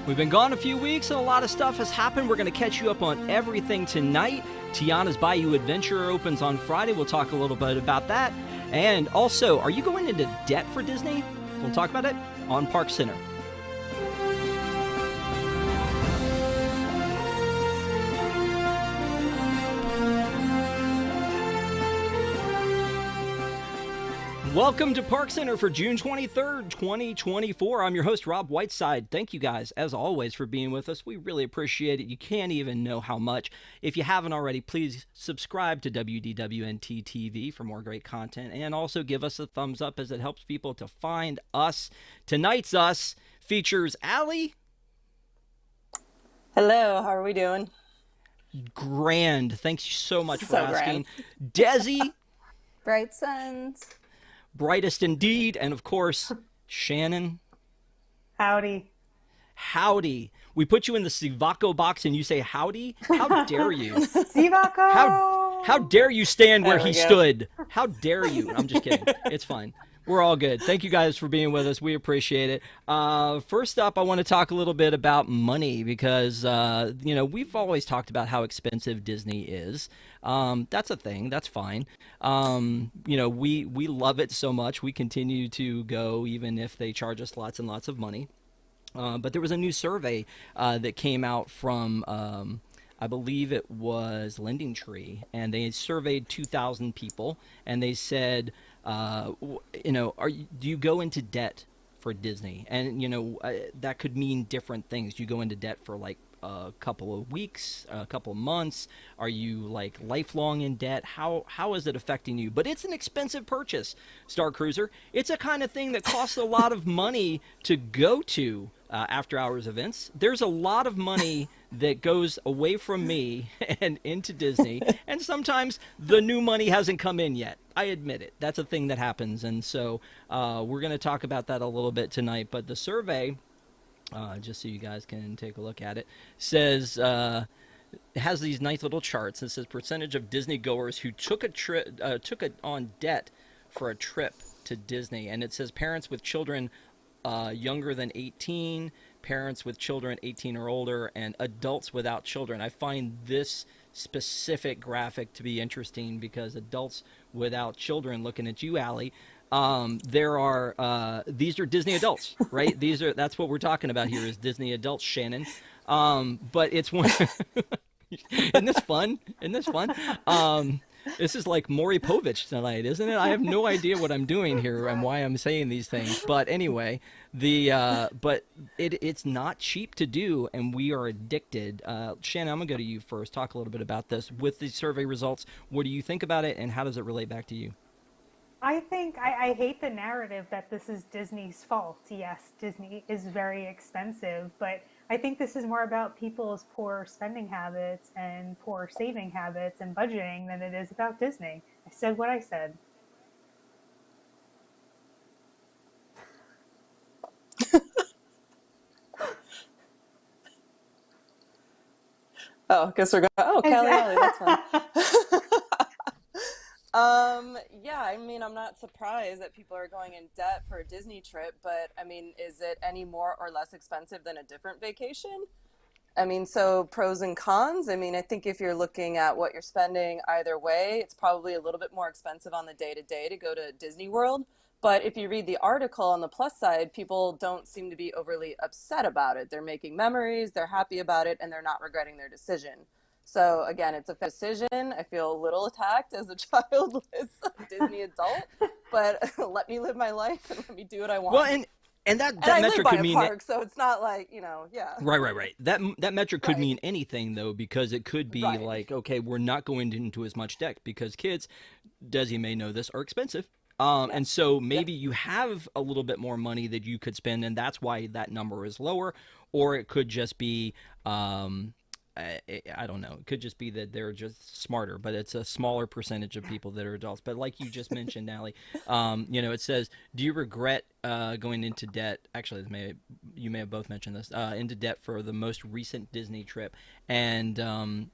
We've been gone a few weeks and a lot of stuff has happened. We're going to catch you up on everything tonight. Tiana's Bayou Adventure opens on Friday. We'll talk a little bit about that. And also, are you going into debt for Disney? We'll talk about it on ParksCenter. Welcome to ParksCenter for June 23rd, 2024. I'm your host, Rob Whiteside. Thank you guys, as always, for being with us. We really appreciate it. You can't even know how much. If you haven't already, please subscribe to WDWNT TV for more great content, and also give us a thumbs up as it helps people to find us. Tonight's Us features Allie. Hello, how are we doing? Grand. Thanks so much for asking. Desi. Bright Suns. Brightest indeed, and of course, Shannon. Howdy. Howdy. We put you in the Sivako box and you say howdy? How dare you? Sivako! How dare you stand where he stood? How dare you? I'm just kidding. It's fine. We're all good. Thank you guys for being with us. We appreciate it. First up, I want to talk a little bit about money because, we've always talked about how expensive Disney is. That's a thing. That's fine. We love it so much. We continue to go even if they charge us lots and lots of money. But there was a new survey that came out from, I believe it was Lending Tree, and they surveyed 2,000 people, and they said, do you go into debt for Disney? And, that could mean different things. Do you go into debt for like a couple of weeks, a couple of months? Are you like lifelong in debt? How is it affecting you? But it's an expensive purchase, Star Cruiser. It's a kind of thing that costs a lot of money to go to after hours events. There's a lot of money that goes away from me and into Disney, and sometimes the new money hasn't come in yet. I admit it. That's a thing that happens, and so we're going to talk about that a little bit tonight. But the survey, just so you guys can take a look at it, says it has these nice little charts. It says percentage of Disney goers who took it on debt for a trip to Disney, and it says parents with children younger than 18, parents with children 18 or older, and adults without children. I find this specific graphic to be interesting because adults without children, looking at you, Allie, these are Disney adults, right? That's what we're talking about here is Disney adults, Shannon. But it's one. Isn't this fun? This is like Maury Povich tonight, isn't it? I have no idea what I'm doing here and why I'm saying these things. But anyway, it's not cheap to do, and we are addicted. Shannon, I'm going to go to you first. Talk a little bit about this. With the survey results, what do you think about it, and how does it relate back to you? I think I hate the narrative that this is Disney's fault. Yes, Disney is very expensive, but I think this is more about people's poor spending habits and poor saving habits and budgeting than it is about Disney. I said what I said. Oh, I guess we're going. Oh, Kelly, that's fine. Yeah, I mean, I'm not surprised that people are going in debt for a Disney trip, but I mean, is it any more or less expensive than a different vacation? I mean, so pros and cons. I mean, I think if you're looking at what you're spending either way, it's probably a little bit more expensive on the day-to-day to go to Disney World. But if you read the article on the plus side, people don't seem to be overly upset about it. They're making memories, they're happy about it, and they're not regretting their decision. So again, it's a decision. I feel a little attacked as a childless Disney adult, but let me live my life and let me do what I want. Well, and that metric could mean park, so it's not like, yeah. Right. That metric could mean anything though, because it could be like, okay, we're not going into as much debt because kids, Desi may know this, are expensive. And so maybe you have a little bit more money that you could spend, and that's why that number is lower. Or it could just be, I don't know. It could just be that they're just smarter, but it's a smaller percentage of people that are adults. But like you just mentioned, Allie, it says, do you regret going into debt. Actually, you may have both mentioned this. Into debt for the most recent Disney trip, and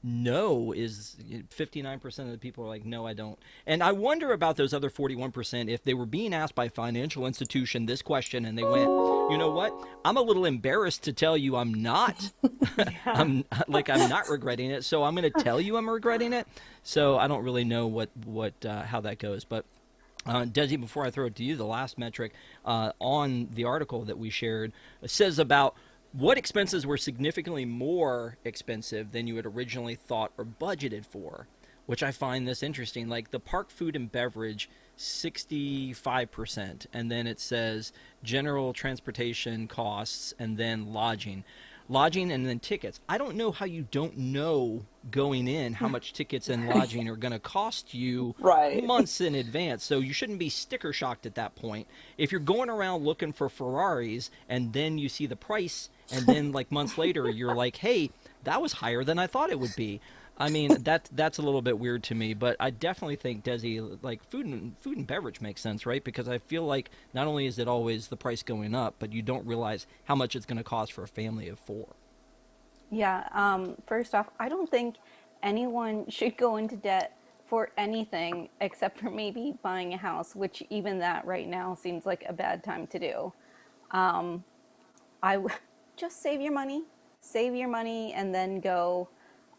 no is 59% of the people are like, no, I don't. And I wonder about those other 41% if they were being asked by a financial institution this question, and they went, you know what? I'm a little embarrassed to tell you I'm not. I'm not regretting it, so I'm going to tell you I'm regretting it. So I don't really know how that goes, but. Desi, before I throw it to you, the last metric on the article that we shared says about what expenses were significantly more expensive than you had originally thought or budgeted for, which I find this interesting. Like the park food and beverage, 65%, and then it says general transportation costs, and then lodging, and then tickets. I don't know how you don't know going in how much tickets and lodging are going to cost you months in advance. So you shouldn't be sticker shocked at that point. If you're going around looking for Ferraris and then you see the price and then like months later you're like, hey, that was higher than I thought it would be. I mean, that's a little bit weird to me, but I definitely think, Desi, like food and beverage makes sense, right? Because I feel like not only is it always the price going up, but you don't realize how much it's going to cost for a family of 4. Yeah, first off, I don't think anyone should go into debt for anything except for maybe buying a house, which even that right now seems like a bad time to do. Just save your money, and then go.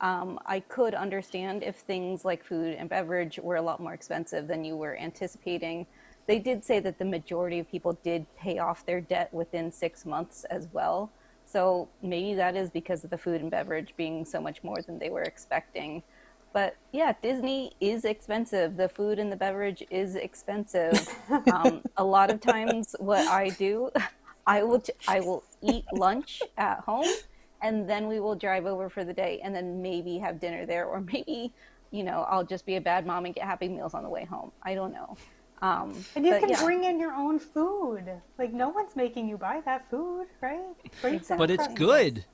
I could understand if things like food and beverage were a lot more expensive than you were anticipating. They did say that the majority of people did pay off their debt within 6 months as well. So maybe that is because of the food and beverage being so much more than they were expecting. But yeah, Disney is expensive. The food and the beverage is expensive. A lot of times what I do, I will eat lunch at home, and then we will drive over for the day and then maybe have dinner there, or maybe, I'll just be a bad mom and get Happy Meals on the way home. I don't know. And you can bring in your own food. Like, no one's making you buy that food, right? But it's good.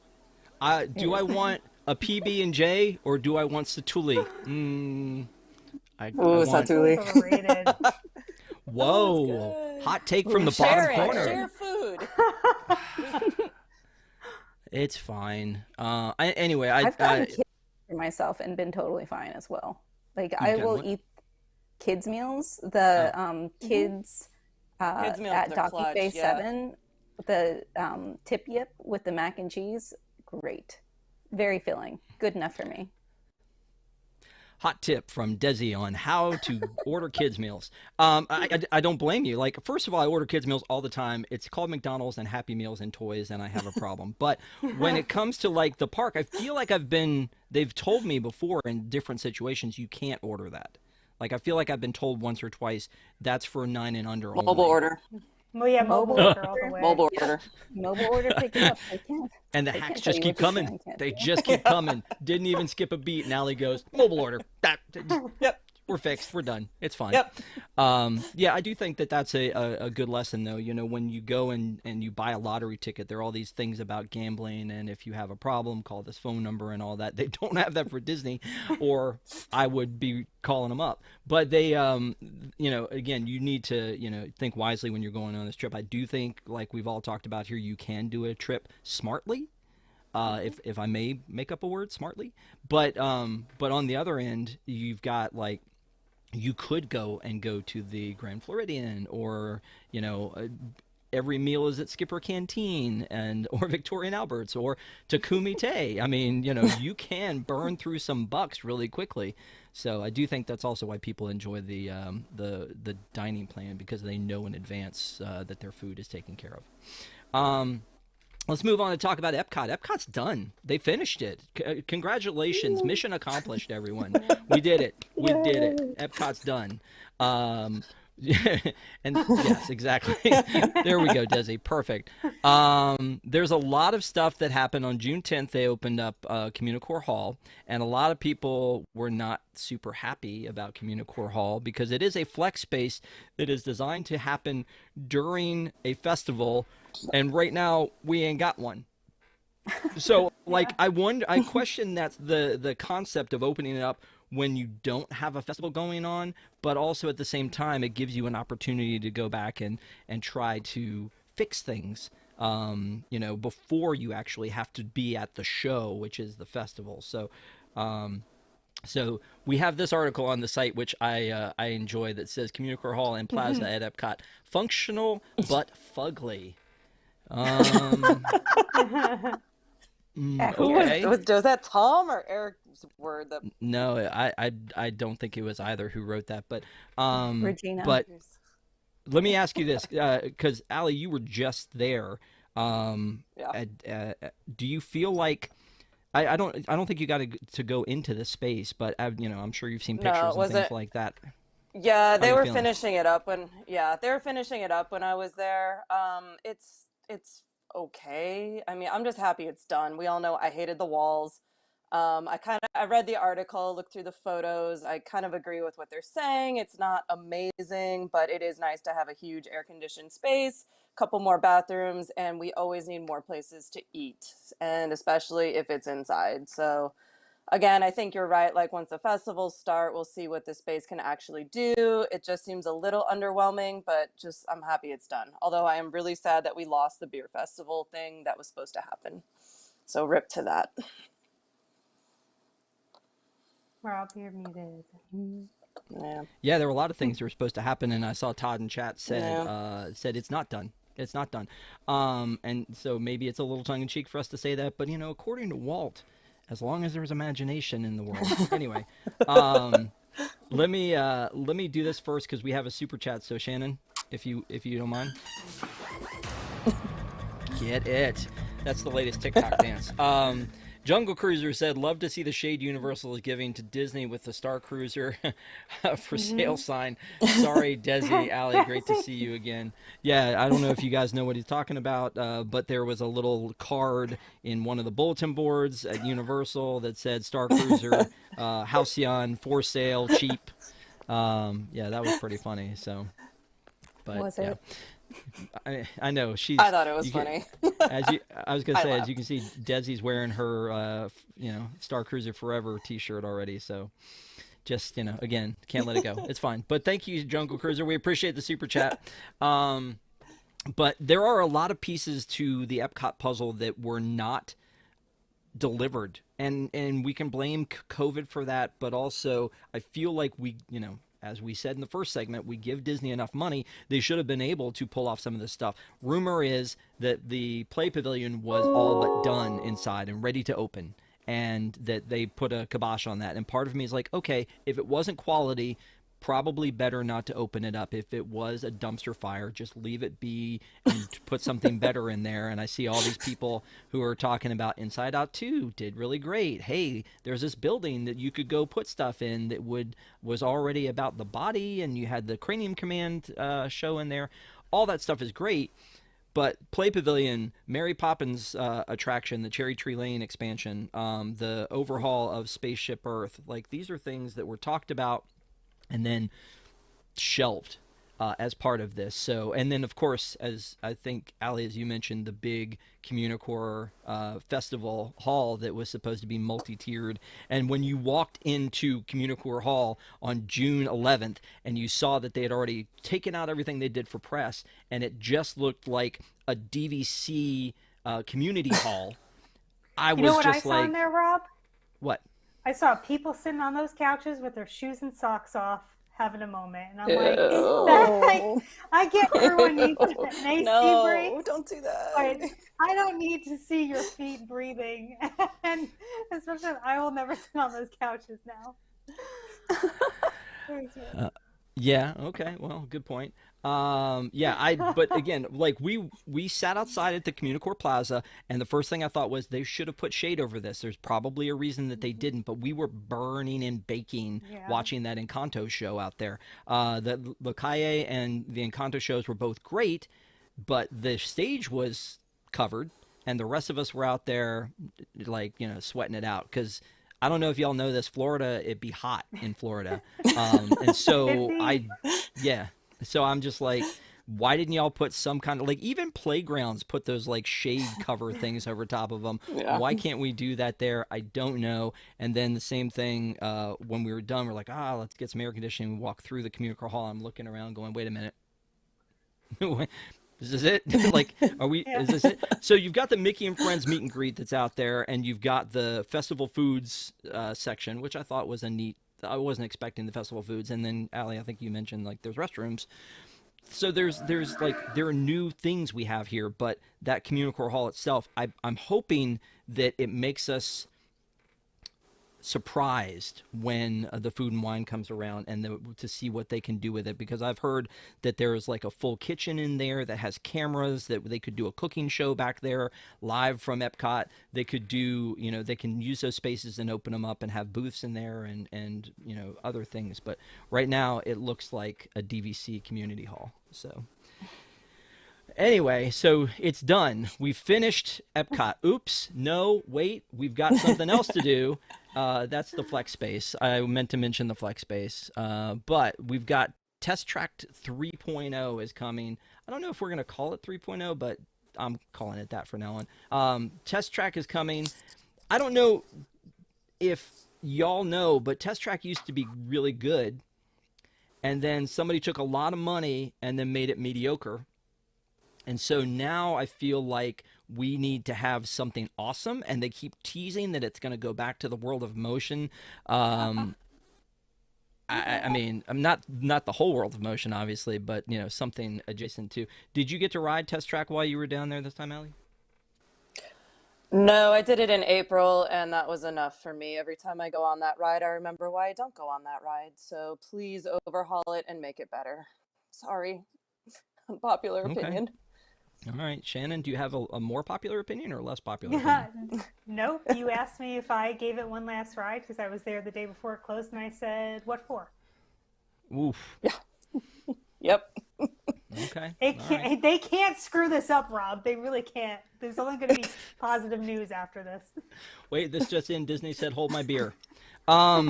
Do I want a PB&J or do I want Satuli? Satuli. Whoa. Hot take from the bottom corner. Share food. It's fine. Anyway, I've gotten kids for myself and been totally fine as well. Like, I will eat kids meals. The kids meals at Docky Bay 7, the tip yip with the mac and cheese, great. Very filling. Good enough for me. Hot tip from Desi on how to order kids meals. I don't blame you. Like, first of all, I order kids meals all the time. It's called McDonald's and Happy Meals and toys, and I have a problem. But when it comes to like the park, I feel like they've told me before in different situations, you can't order that. Like, I feel like I've been told once or twice that's for 9 and under only. Mobile order. Well, yeah, mobile order all the way. Mobile order. Mobile order, pick it up. They can't. And the hacks just keep coming. They just keep coming. Didn't even skip a beat. And Allie goes, mobile order. Yep. We're fixed. We're done. It's fine. Yep. Yeah, I do think that's a good lesson, though. When you go and you buy a lottery ticket, there are all these things about gambling. And if you have a problem, call this phone number and all that. They don't have that for Disney, or I would be calling them up. But they, again, you need to, think wisely when you're going on this trip. I do think, like we've all talked about here, you can do a trip smartly. If I may make up a word, smartly. But on the other end, you've got like, you could go to the Grand Floridian, or every meal is at Skipper Canteen or Victoria and Albert's or Takumi Te. I mean, you can burn through some bucks really quickly. So I do think that's also why people enjoy the dining plan, because they know in advance that their food is taken care of. Let's move on to talk about Epcot. Epcot's done. They finished it. Congratulations. Mission accomplished, everyone. We did it. We did it. Epcot's done. And yes, exactly. There we go, Desi. Perfect. There's a lot of stuff that happened on June 10th. They opened up Communicore Hall, and a lot of people were not super happy about Communicore Hall because it is a flex space that is designed to happen during a festival, and right now we ain't got one. So, like, I question that's the concept of opening it up when you don't have a festival going on, but also at the same time, it gives you an opportunity to go back and try to fix things, before you actually have to be at the show, which is the festival. So we have this article on the site, which I enjoy, that says Communicore Hall and Plaza at Epcot, functional but fugly. Okay. Was that Tom or Eric's word? That No, I don't think it was either who wrote that, but Regina. But let me ask you this, because Allie, you were just there. Yeah. Do you feel like I don't think you got to go into the space, but I'm sure you've seen pictures and things like that. Yeah, they were feeling? finishing it up when I was there. It's okay. I mean, I'm just happy it's done. We all know I hated the walls. I read the article, looked through the photos. I kind of agree with what they're saying. It's not amazing, but it is nice to have a huge air conditioned space, a couple more bathrooms, and we always need more places to eat, and especially if it's inside. So again, I think you're right. Like once the festivals start, we'll see what the space can actually do. It just seems a little underwhelming, but just I'm happy it's done. Although I am really sad that we lost the beer festival thing that was supposed to happen. So rip to that. Rob, you're muted. Yeah, there were a lot of things that were supposed to happen, and I saw Todd in chat said it's not done. It's not done. And so maybe it's a little tongue-in-cheek for us to say that, but according to Walt, as long as there's imagination in the world. Anyway, let me do this first because we have a super chat. So Shannon, if you don't mind, get it. That's the latest TikTok dance. Jungle Cruiser said, love to see the shade Universal is giving to Disney with the Star Cruiser for sale sign. Sorry, Desi, Allie, great to see you again. Yeah, I don't know if you guys know what he's talking about, but there was a little card in one of the bulletin boards at Universal that said Star Cruiser, Halcyon, for sale, cheap. Yeah, that was pretty funny. So, but Was it? Yeah. I know I thought it was funny. I was gonna say, as you can see, Desi's wearing her, Star Cruiser Forever T-shirt already. So, just again, can't let it go. It's fine. But thank you, Jungle Cruiser. We appreciate the super chat. But there are a lot of pieces to the Epcot puzzle that were not delivered, and we can blame COVID for that. But also, I feel like as we said in the first segment, we give Disney enough money. They should have been able to pull off some of this stuff. Rumor is that the Play Pavilion was all but done inside and ready to open, and that they put a kibosh on that. And part of me is like, okay, if it wasn't quality, probably better not to open it up. If it was a dumpster fire, just leave it be and put something better in there. And I see all these people who are talking about Inside Out 2 did really great. Hey, there's this building that you could go put stuff in that was already about the body, and you had the Cranium Command show in there. All that stuff is great. But Play Pavilion, Mary Poppins attraction, the Cherry Tree Lane expansion, the overhaul of Spaceship Earth, like these are things that were talked about and then shelved as part of this. So, and then of course, as I think, Allie, as you mentioned, the big Communicore festival hall that was supposed to be multi-tiered. And when you walked into Communicore Hall on June 11th and you saw that they had already taken out everything they did for press, and it just looked like a DVC community hall, I was what just I saw in there, Rob? What? I saw people sitting on those couches with their shoes and socks off, having a moment, and I'm like, I get everyone needs an AC break. No, don't do that. But I don't need to see your feet breathing, and especially I will never sit on those couches now. Yeah. Okay. Well, good point. But again, like we sat outside at the Communicore Plaza, and the first thing I thought was they should have put shade over this. There's probably a reason that they didn't, but we were burning and baking watching that Encanto show out there. The Kaye and the Encanto shows were both great, but the stage was covered, and the rest of us were out there, like, sweating it out because. I don't know if y'all know this, Florida, it'd be hot in Florida. And so so I'm just like, Why didn't y'all put some kind of, like, even playgrounds put those like shade cover things over top of them? Yeah. Why can't we do that there? I don't know. And then the same thing when we were done, we're like, let's get some air conditioning. We walk through the Communicore Hall. I'm looking around going, wait a minute. Is this it? Like, is this it? So you've got the Mickey and Friends meet and greet that's out there, and you've got the festival foods section, which I thought was a neat. I wasn't expecting the festival foods. And then, Allie, I think you mentioned like there's restrooms. So there's like, there are new things we have here, but that Communicore Hall itself, I'm hoping that it makes us surprised when the food and wine comes around, and to see what they can do with it, because I've heard that there's like a full kitchen in there that has cameras, that they could do a cooking show back there live from Epcot. They could do, they can use those spaces and open them up and have booths in there and other things. But right now it looks like a DVC community hall. So anyway, so it's done. We've finished Epcot. Oops, no, wait, we've got something else to do. That's the flex space. I meant to mention the flex space, but we've got Test Track 3.0 is coming. I don't know if we're going to call it 3.0, but I'm calling it that for now on. Test Track is coming. I don't know if y'all know, but Test Track used to be really good, and then somebody took a lot of money and then made it mediocre. And so now I feel like we need to have something awesome, and they keep teasing that it's going to go back to the World of Motion. I mean, I'm not the whole World of Motion, obviously, but something adjacent to. Did you get to ride Test Track while you were down there this time, Allie? No, I did it in April, and that was enough for me. Every time I go on that ride, I remember why I don't go on that ride. So please overhaul it and make it better. Sorry, unpopular opinion. All right, Shannon, do you have a more popular opinion or less popular opinion? Nope. You asked me if I gave it one last ride because I was there the day before it closed, and I said, "What for?" Oof. Yeah. Yep. Okay. They can't screw this up, Rob. They really can't. There's only going to be positive news after this. Wait, this just in. Disney said, "Hold my beer." Oh,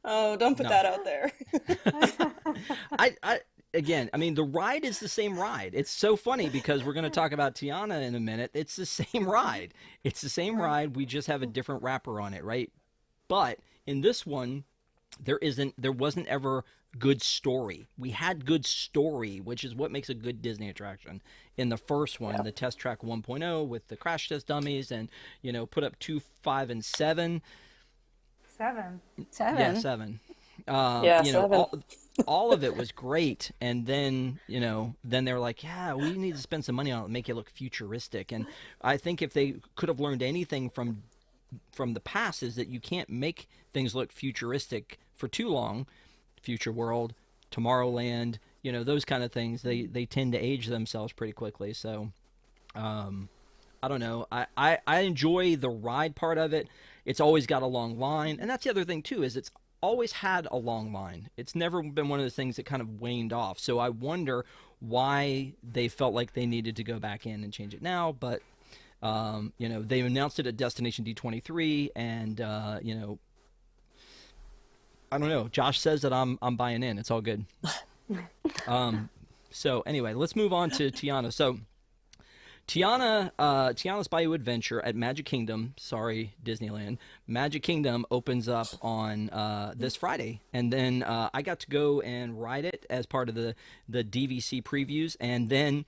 don't put that out there. Again, I mean, the ride is the same ride. It's so funny because we're going to talk about Tiana in a minute. It's the same ride. It's the same ride. We just have a different wrapper on it, right? But in this one, there wasn't ever good story. We had good story, which is what makes a good Disney attraction. In the first one, the Test Track 1.0 with the crash test dummies, and put up 2, 5, and 7. 7. Yeah, 7. 7. All of it was great, and then then they're like, yeah, we need to spend some money on it, make it look futuristic. And I think if they could have learned anything from the past, is that you can't make things look futuristic for too long. Future World, Tomorrowland, those kind of things, they tend to age themselves pretty quickly. So I don't know, I enjoy the ride part of it. It's always got a long line, and that's the other thing too, is it's always had a long line. It's never been one of the things that kind of waned off. So I wonder why they felt like they needed to go back in and change it now. But they announced it at Destination D23, and I don't know. Josh says that I'm buying in. It's all good. So anyway, let's move on to Tiana. So Tiana's Bayou Adventure at Magic Kingdom, sorry, Disneyland, Magic Kingdom opens up on this Friday. And then I got to go and ride it as part of the DVC previews, and then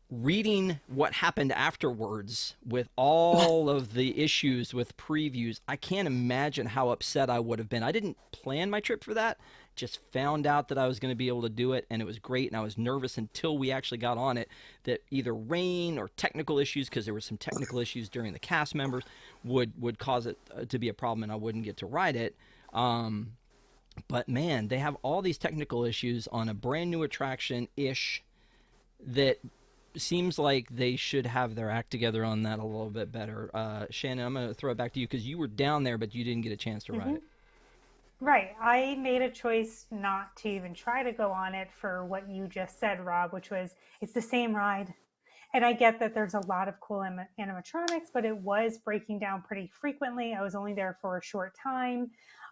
reading what happened afterwards with all of the issues with previews. I can't imagine how upset I would have been. I didn't plan my trip for that. Just found out that I was going to be able to do it, and it was great, and I was nervous until we actually got on it that either rain or technical issues, because there were some technical issues during the cast members, would cause it to be a problem and I wouldn't get to ride it. But man, they have all these technical issues on a brand new attraction-ish that seems like they should have their act together on that a little bit better. Shannon, I'm going to throw it back to you because you were down there, but you didn't get a chance to ride it. Right. I made a choice not to even try to go on it for what you just said, Rob, which was it's the same ride. And I get that there's a lot of cool animatronics, but it was breaking down pretty frequently. I was only there for a short time.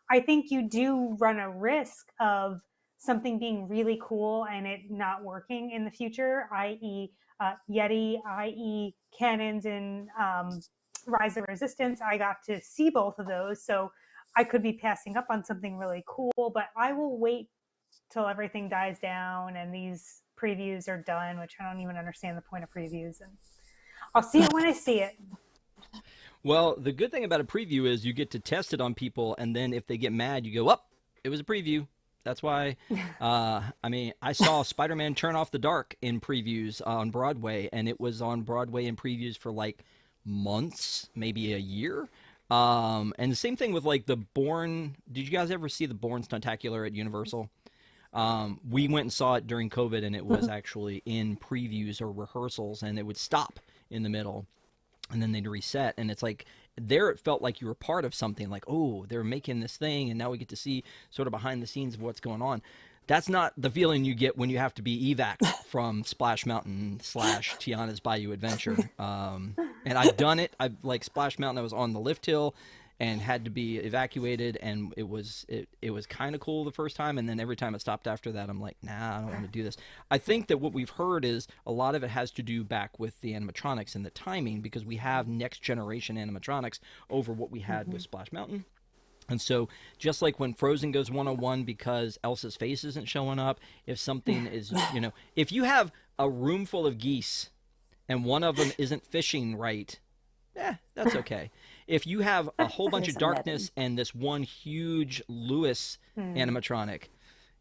I think you do run a risk of something being really cool and it not working in the future, i.e., Yeti, i.e., cannons in Rise of Resistance. I got to see both of those, so I could be passing up on something really cool, but I will wait till everything dies down and these previews are done, which I don't even understand the point of previews. And I'll see it when I see it. Well, the good thing about a preview is you get to test it on people, and then if they get mad, you go, "Up, it was a preview." That's why, I mean, I saw Spider-Man Turn Off the Dark in previews on Broadway, and it was on Broadway in previews for like months, maybe a year. And the same thing with like the Bourne. Did you guys ever see the Bourne Stuntacular at Universal? We went and saw it during COVID, and it was actually in previews or rehearsals, and it would stop in the middle, and then they'd reset. And it's like, there it felt like you were part of something, like, oh, they're making this thing, and now we get to see sort of behind the scenes of what's going on. That's not the feeling you get when you have to be evac from Splash Mountain / Tiana's Bayou Adventure. And I've done it. I've like Splash Mountain. I was on the lift hill and had to be evacuated, and it was kind of cool the first time, and then every time it stopped after that, I'm like, nah, I don't want to do this. I think that what we've heard is a lot of it has to do back with the animatronics and the timing, because we have next generation animatronics over what we had with Splash Mountain. And so just like when Frozen goes 101 because Elsa's face isn't showing up, if something is, if you have a room full of geese and one of them isn't fishing right, that's okay. If you have a whole bunch of darkness and this one huge Lewis animatronic,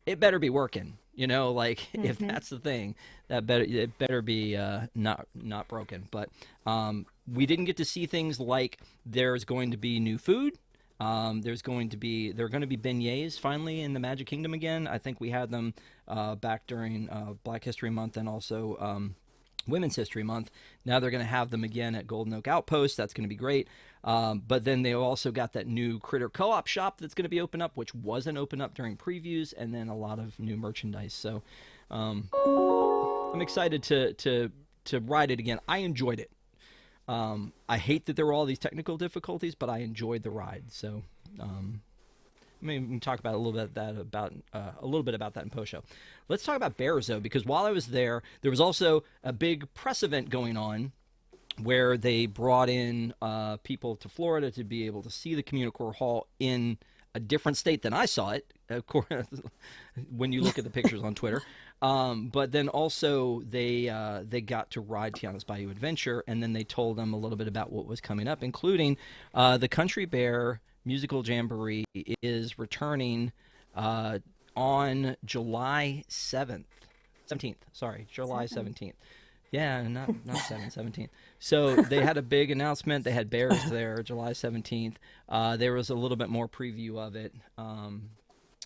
it better be working. If that's the thing, it better be not broken. But we didn't get to see things like there's going to be new food. There are going to be beignets finally in the Magic Kingdom again. I think we had them back during Black History Month and also Women's History Month. Now they're going to have them again at Golden Oak Outpost. That's going to be great. But then they also got that new Critter Co-op shop that's going to be open up, which wasn't open up during previews, and then a lot of new merchandise. So I'm excited to ride it again. I enjoyed it. I hate that there were all these technical difficulties, but I enjoyed the ride. So, we can talk about a little bit about that in post show. Let's talk about bears though, because while I was there, there was also a big press event going on where they brought in people to Florida to be able to see the Communicore Hall in a different state than I saw it, of course, when you look at the pictures on Twitter. But then also they got to ride Tiana's Bayou Adventure, and then they told them a little bit about what was coming up, including the Country Bear Musical Jamboree is returning on July 17th. Sorry, July 17th. Yeah, not 17th. So they had a big announcement. They had bears there July 17th. There was a little bit more preview of it.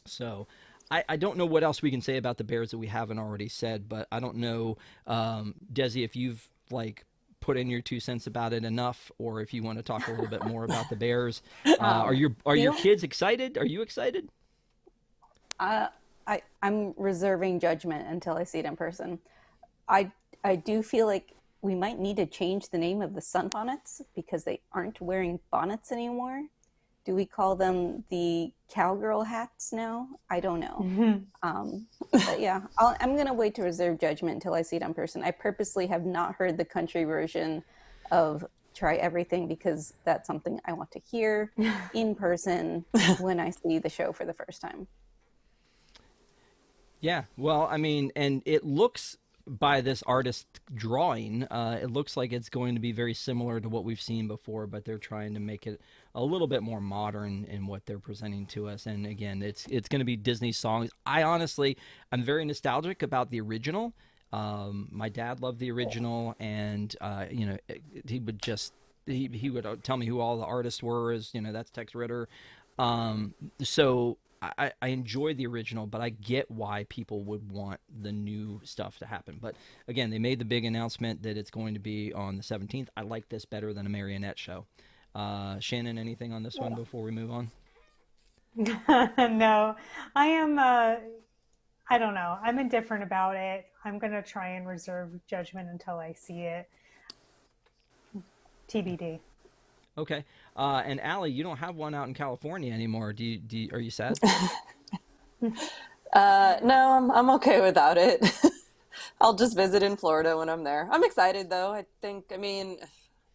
So I don't know what else we can say about the bears that we haven't already said, but I don't know, Desi, if you've put in your 2 cents about it enough, or if you want to talk a little bit more about the bears. Are your kids excited? Are you excited? I'm reserving judgment until I see it in person. I do feel like we might need to change the name of the sunbonnets because they aren't wearing bonnets anymore. Do we call them the cowgirl hats now? I don't know. But yeah, I'm going to wait to reserve judgment until I see it in person. I purposely have not heard the country version of Try Everything because that's something I want to hear in person when I see the show for the first time. Yeah, well, I mean, and it looks, by this artist drawing, it looks like it's going to be very similar to what we've seen before, but they're trying to make it a little bit more modern in what they're presenting to us. And again, it's going to be Disney songs. I'm very nostalgic about the original. My dad loved the original, and he would tell me who all the artists were. That's Tex Ritter. So I enjoy the original, but I get why people would want the new stuff to happen. But again, they made the big announcement that it's going to be on the 17th. I like this better than a marionette show. Shannon, anything on this one before we move on? No, I am, I don't know. I'm indifferent about it. I'm going to try and reserve judgment until I see it. TBD. Okay. And Allie, you don't have one out in California anymore. Are you sad? No, I'm okay without it. I'll just visit in Florida when I'm there. I'm excited though. I mean,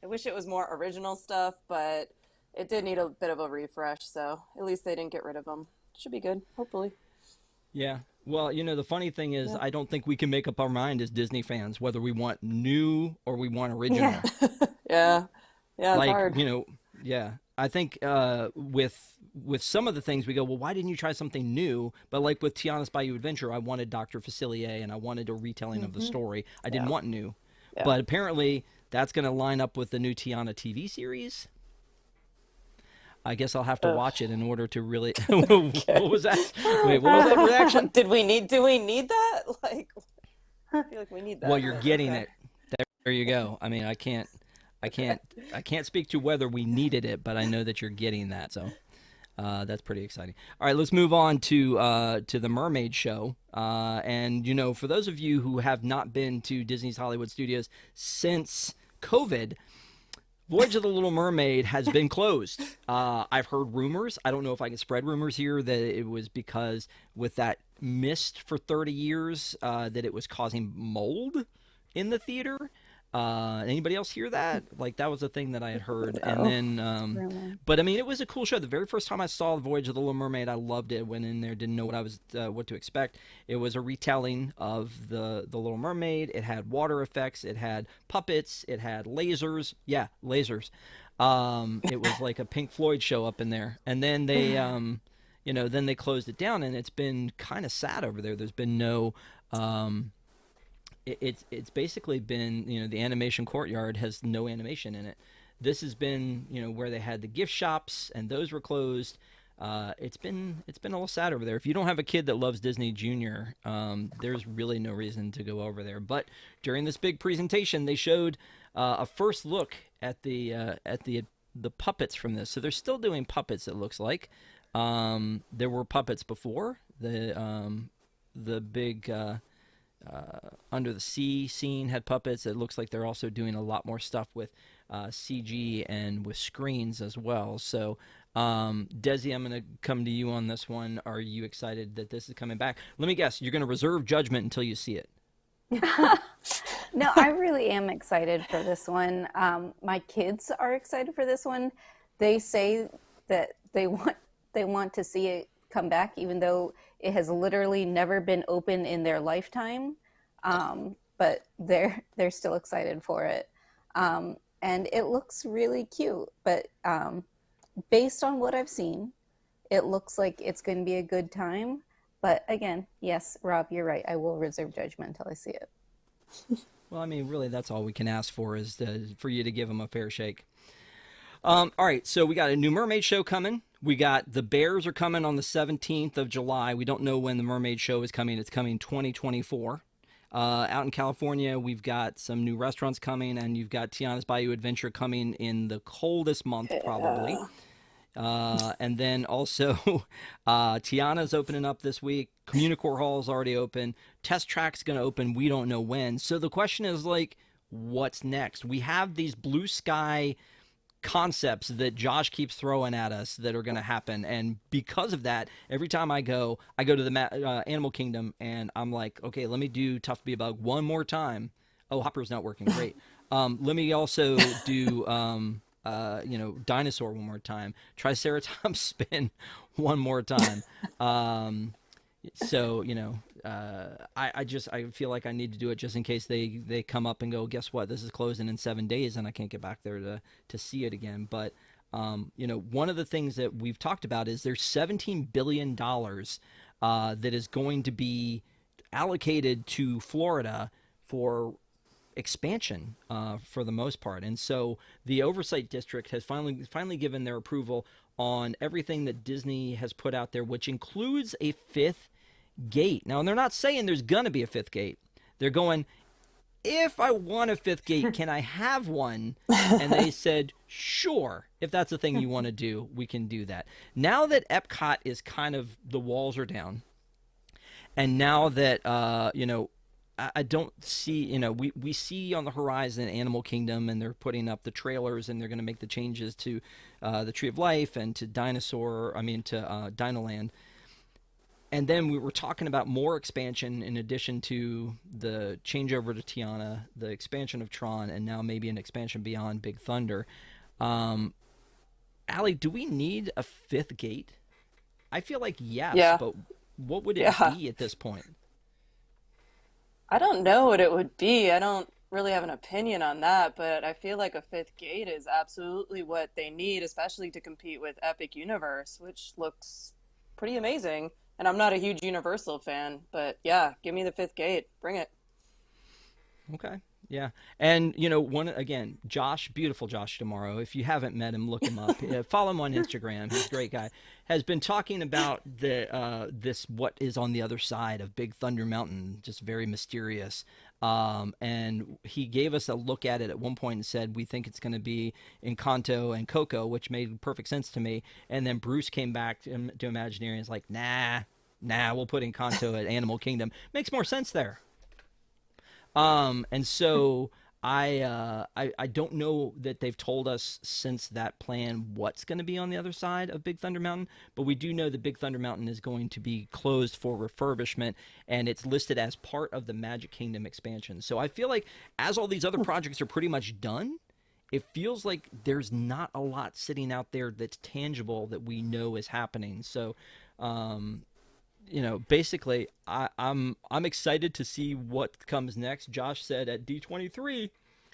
I wish it was more original stuff, but it did need a bit of a refresh, so at least they didn't get rid of them. Should be good, hopefully. Yeah. Well, the funny thing is, Yeah. I don't think we can make up our mind as Disney fans whether we want new or we want Yeah. original. Yeah. Yeah, it's Like, hard. yeah. I think with some of the things we go, well, why didn't you try something new? But like with Tiana's Bayou Adventure, I wanted Dr. Facilier and I wanted a retelling of the story. I didn't Yeah. want new. Yeah. But apparently that's going to line up with the new Tiana TV series. I guess I'll have to Ugh. watch it in order to really. What was that? Wait, what was that reaction? Do we need that? Like, I feel like we need Well, that, you're but getting okay. it. There you go. I mean, I can't speak to whether we needed it, but I know that you're getting that. So that's pretty exciting. All right, let's move on to the Mermaid show. And for those of you who have not been to Disney's Hollywood Studios since COVID, Voyage of the Little Mermaid has been closed. I've heard rumors. I don't know if I can spread rumors here that it was because with that mist for 30 years that it was causing mold in the theater. Anybody else hear that? Like that was a thing that I had heard. And Oh, then, rumor. but I mean, it was a cool show. The very first time I saw Voyage of the Little Mermaid, I loved it. Went in there, didn't know what to expect. It was a retelling of the Little Mermaid. It had water effects. It had puppets. It had lasers. Yeah, lasers. It was like a Pink Floyd show up in there. And then they, then they closed it down, and it's been kind of sad over there. There's been no. It's basically been the animation courtyard has no animation in it. This has been where they had the gift shops and those were closed. It's been a little sad over there. If you don't have a kid that loves Disney Junior, there's really no reason to go over there. But during this big presentation, they showed a first look at the puppets from this. So they're still doing puppets. It looks like there were puppets before the big. Under the Sea scene had puppets. It looks like they're also doing a lot more stuff with CG and with screens as well. So, Desi, I'm going to come to you on this one. Are you excited that this is coming back? Let me guess, you're going to reserve judgment until you see it. No, I really am excited for this one. My kids are excited for this one. They say that they want to see it come back, even though it has literally never been open in their lifetime. But they're still excited for it, and it looks really cute. But based on what I've seen, it looks like it's going to be a good time. But again, yes, Rob, you're right. I will reserve judgment until I see it. Well, I mean, really, that's all we can ask for is for you to give them a fair shake. All right, so we got a new Mermaid show coming. We got the Bears are coming on the 17th of July. We don't know when the Mermaid show is coming. It's coming 2024. Out in California, we've got some new restaurants coming, and you've got Tiana's Bayou Adventure coming in the coldest month, probably. And then also, Tiana's opening up this week. Communicore Hall is already open. Test Track's going to open. We don't know when. So the question is, like, what's next? We have these blue sky concepts that Josh keeps throwing at us that are going to happen, and because of that, every time I go to the Animal Kingdom, and I'm like, okay, let me do Tough to Be a Bug one more time. Oh, Hopper's not working. Great. Let me also do Dinosaur one more time. Triceratops spin one more time. So I feel like I need to do it just in case they come up and go, guess what, this is closing in 7 days and I can't get back there to see it again. But one of the things that we've talked about is there's $17 billion that is going to be allocated to Florida for expansion for the most part. And so the oversight district has finally given their approval on everything that Disney has put out there, which includes a fifth gate. Now, and they're not saying there's going to be a fifth gate. They're going, if I want a fifth gate, can I have one? And they said, sure, if that's the thing you want to do, we can do that. Now that Epcot is kind of, the walls are down, and now that, I don't see, we see on the horizon Animal Kingdom, and they're putting up the trailers, and they're going to make the changes to the Tree of Life and to to Dinoland. And then we were talking about more expansion in addition to the changeover to Tiana, the expansion of Tron, and now maybe an expansion beyond Big Thunder. Allie, do we need a fifth gate? I feel like yes, Yeah. but what would it Yeah. be at this point? I don't know what it would be. I don't really have an opinion on that, but I feel like a fifth gate is absolutely what they need, especially to compete with Epic Universe, which looks pretty amazing. And I'm not a huge Universal fan, but yeah, give me the fifth gate. Bring it. Okay. Yeah. And, you know, one again, Josh, beautiful Josh tomorrow. If you haven't met him, look him up. Follow him on Instagram. He's a great guy. Has been talking about this what is on the other side of Big Thunder Mountain, just very mysterious. And he gave us a look at it at one point and said, we think it's going to be Encanto and Coco, which made perfect sense to me. And then Bruce came back to Imagineering and is like, nah, we'll put Encanto at Animal Kingdom. Makes more sense there. And so I don't know that they've told us since that plan what's going to be on the other side of Big Thunder Mountain, but we do know that Big Thunder Mountain is going to be closed for refurbishment, and it's listed as part of the Magic Kingdom expansion. So I feel like as all these other projects are pretty much done, it feels like there's not a lot sitting out there that's tangible that we know is happening. So, you know, basically, I'm excited to see what comes next. Josh said at D23,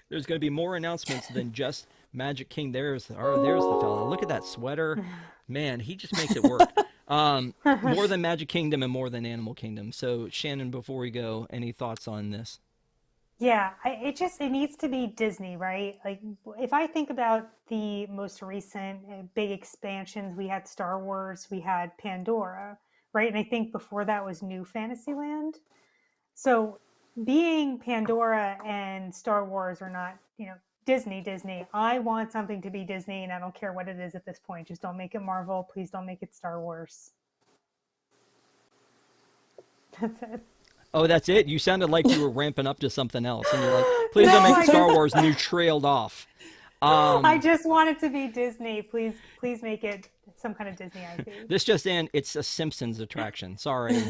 there's going to be more announcements than just Magic King. There's the fella. Look at that sweater, man. He just makes it work. More than Magic Kingdom and more than Animal Kingdom. So, Shannon, before we go, any thoughts on this? Yeah, it needs to be Disney, right? Like if I think about the most recent big expansions, we had Star Wars, we had Pandora, right? And I think before that was New Fantasyland. So being Pandora and Star Wars are not, Disney. I want something to be Disney, and I don't care what it is at this point. Just don't make it Marvel. Please don't make it Star Wars. That's it. Oh, that's it? You sounded like you were ramping up to something else. And you're like, please don't make it Star Wars. And you trailed off. I just want it to be Disney. Please make it some kind of Disney IP. This just in, it's a Simpsons attraction. Sorry.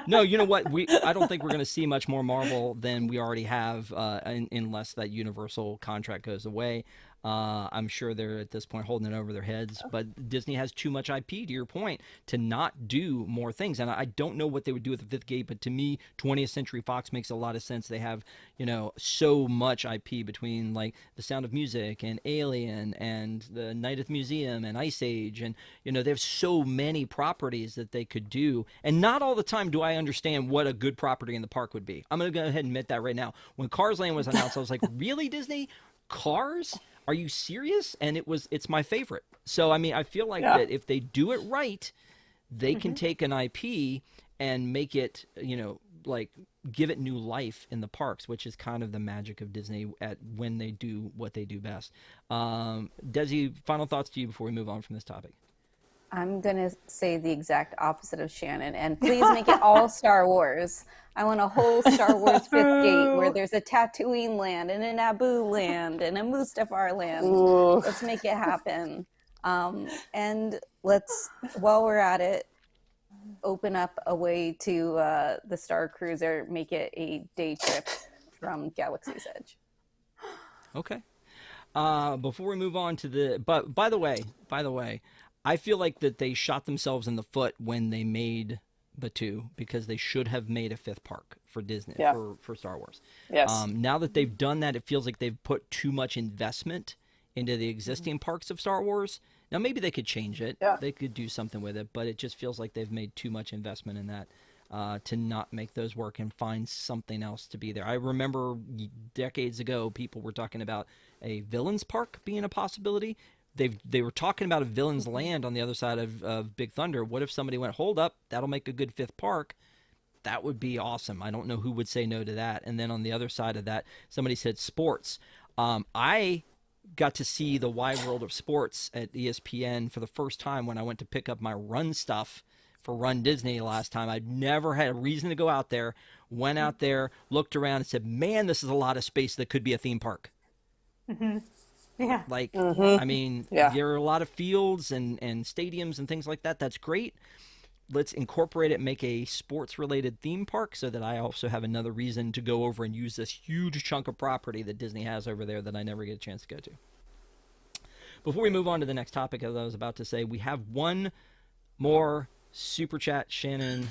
No, you know what? I don't think we're going to see much more Marvel than we already have unless that Universal contract goes away. I'm sure they're at this point holding it over their heads, but Disney has too much IP, to your point, to not do more things. And I don't know what they would do with the fifth gate, but to me, 20th Century Fox makes a lot of sense. They have, so much IP between like The Sound of Music and Alien and the Night at the Museum and Ice Age. And, they have so many properties that they could do. And not all the time do I understand what a good property in the park would be. I'm going to go ahead and admit that right now. When Cars Land was announced, I was like, really, Disney? Cars? Are you serious? And it's my favorite. So, I mean, I feel like that if they do it right, they can take an IP and make it, like give it new life in the parks, which is kind of the magic of Disney when they do what they do best. Desi, final thoughts to you before we move on from this topic. I'm going to say the exact opposite of Shannon, and please make it all Star Wars. I want a whole Star Wars fifth gate where there's a Tatooine land and a Naboo land and a Mustafar land. Ooh. Let's make it happen. And let's, while we're at it, open up a way to the Star Cruiser, make it a day trip from Galaxy's Edge. Okay. Before we move on to but by the way, I feel like that they shot themselves in the foot when they made Batuu, because they should have made a fifth park for Disney, for Star Wars. Yes. Now that they've done that, it feels like they've put too much investment into the existing parks of Star Wars. Now, maybe they could change it. Yeah. They could do something with it, but it just feels like they've made too much investment in that to not make those work and find something else to be there. I remember decades ago, people were talking about a villains park being a possibility. They were talking about a villain's land on the other side of Big Thunder. What if somebody went, hold up, that'll make a good fifth park? That would be awesome. I don't know who would say no to that. And then on the other side of that, somebody said sports. I got to see the wide world of sports at ESPN for the first time when I went to pick up my run stuff for Run Disney last time. I'd never had a reason to go out there. Went out there, looked around, and said, man, this is a lot of space that could be a theme park. Mm-hmm. Yeah. Like, I mean, there are a lot of fields and stadiums and things like that. That's great. let's incorporate it, make a sports-related theme park, so that I also have another reason to go over and use this huge chunk of property that Disney has over there that I never get a chance to go to. Before we move on to the next topic, as I was about to say, we have one more super chat, Shannon.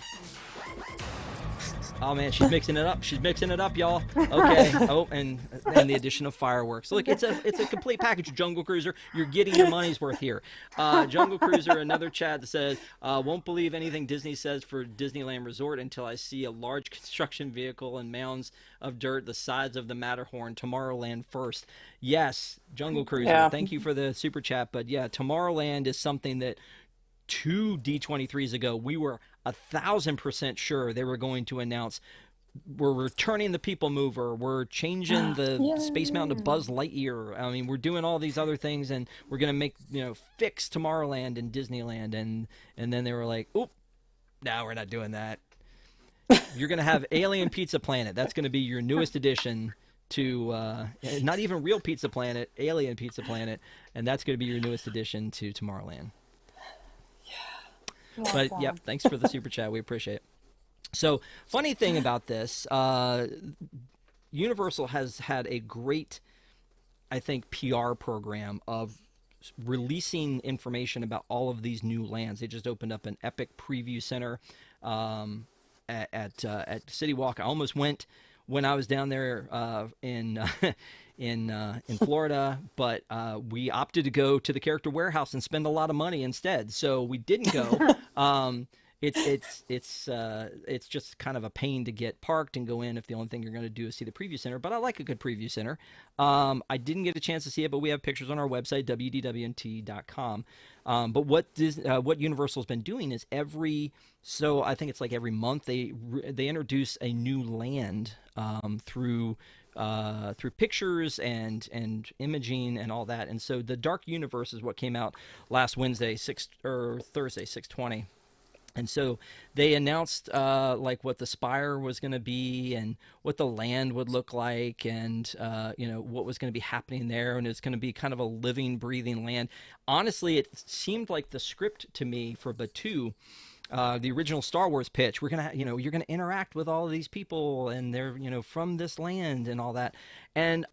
Oh man, she's mixing it up. She's mixing it up, y'all. Okay. Oh, and the addition of fireworks. Look, it's a complete package. Jungle Cruiser, you're getting your money's worth here. Jungle Cruiser, another chat that says, won't believe anything Disney says for Disneyland Resort until I see a large construction vehicle and mounds of dirt the size of the Matterhorn. Tomorrowland first. Yes, Jungle Cruiser. Yeah. Thank you for the super chat. But yeah, Tomorrowland is something that 2 D23s ago we were 1,000% sure they were going to announce. We're returning the People Mover. We're changing the Space Mountain to Buzz Lightyear. I mean, we're doing all these other things, and we're gonna make fix Tomorrowland and Disneyland. And then they were like, "Oop, no, we're not doing that. You're gonna have Alien Pizza Planet. That's gonna be your newest addition to not even real Pizza Planet, Alien Pizza Planet, and that's gonna be your newest addition to Tomorrowland." But yeah, thanks for the super chat. We appreciate it. So, funny thing about this, Universal has had a great, I think, PR program of releasing information about all of these new lands. They just opened up an epic preview center at City Walk. I almost went when I was down there in Florida, but we opted to go to the Character Warehouse and spend a lot of money instead. So we didn't go. It's just kind of a pain to get parked and go in if the only thing you're going to do is see the preview center. But I like a good preview center. I didn't get a chance to see it, but we have pictures on our website, wdwnt.com. But what Universal's been doing is I think it's like every month they introduce a new land through pictures and imaging and all that. And so the Dark Universe is what came out last Thursday, 6/20. And so they announced what the spire was going to be and what the land would look like, and what was going to be happening there, and it's going to be kind of a living, breathing land. Honestly, it seemed like the script to me for Batuu, the original Star Wars pitch. We're gonna, you're gonna interact with all of these people, and they're, from this land and all that. And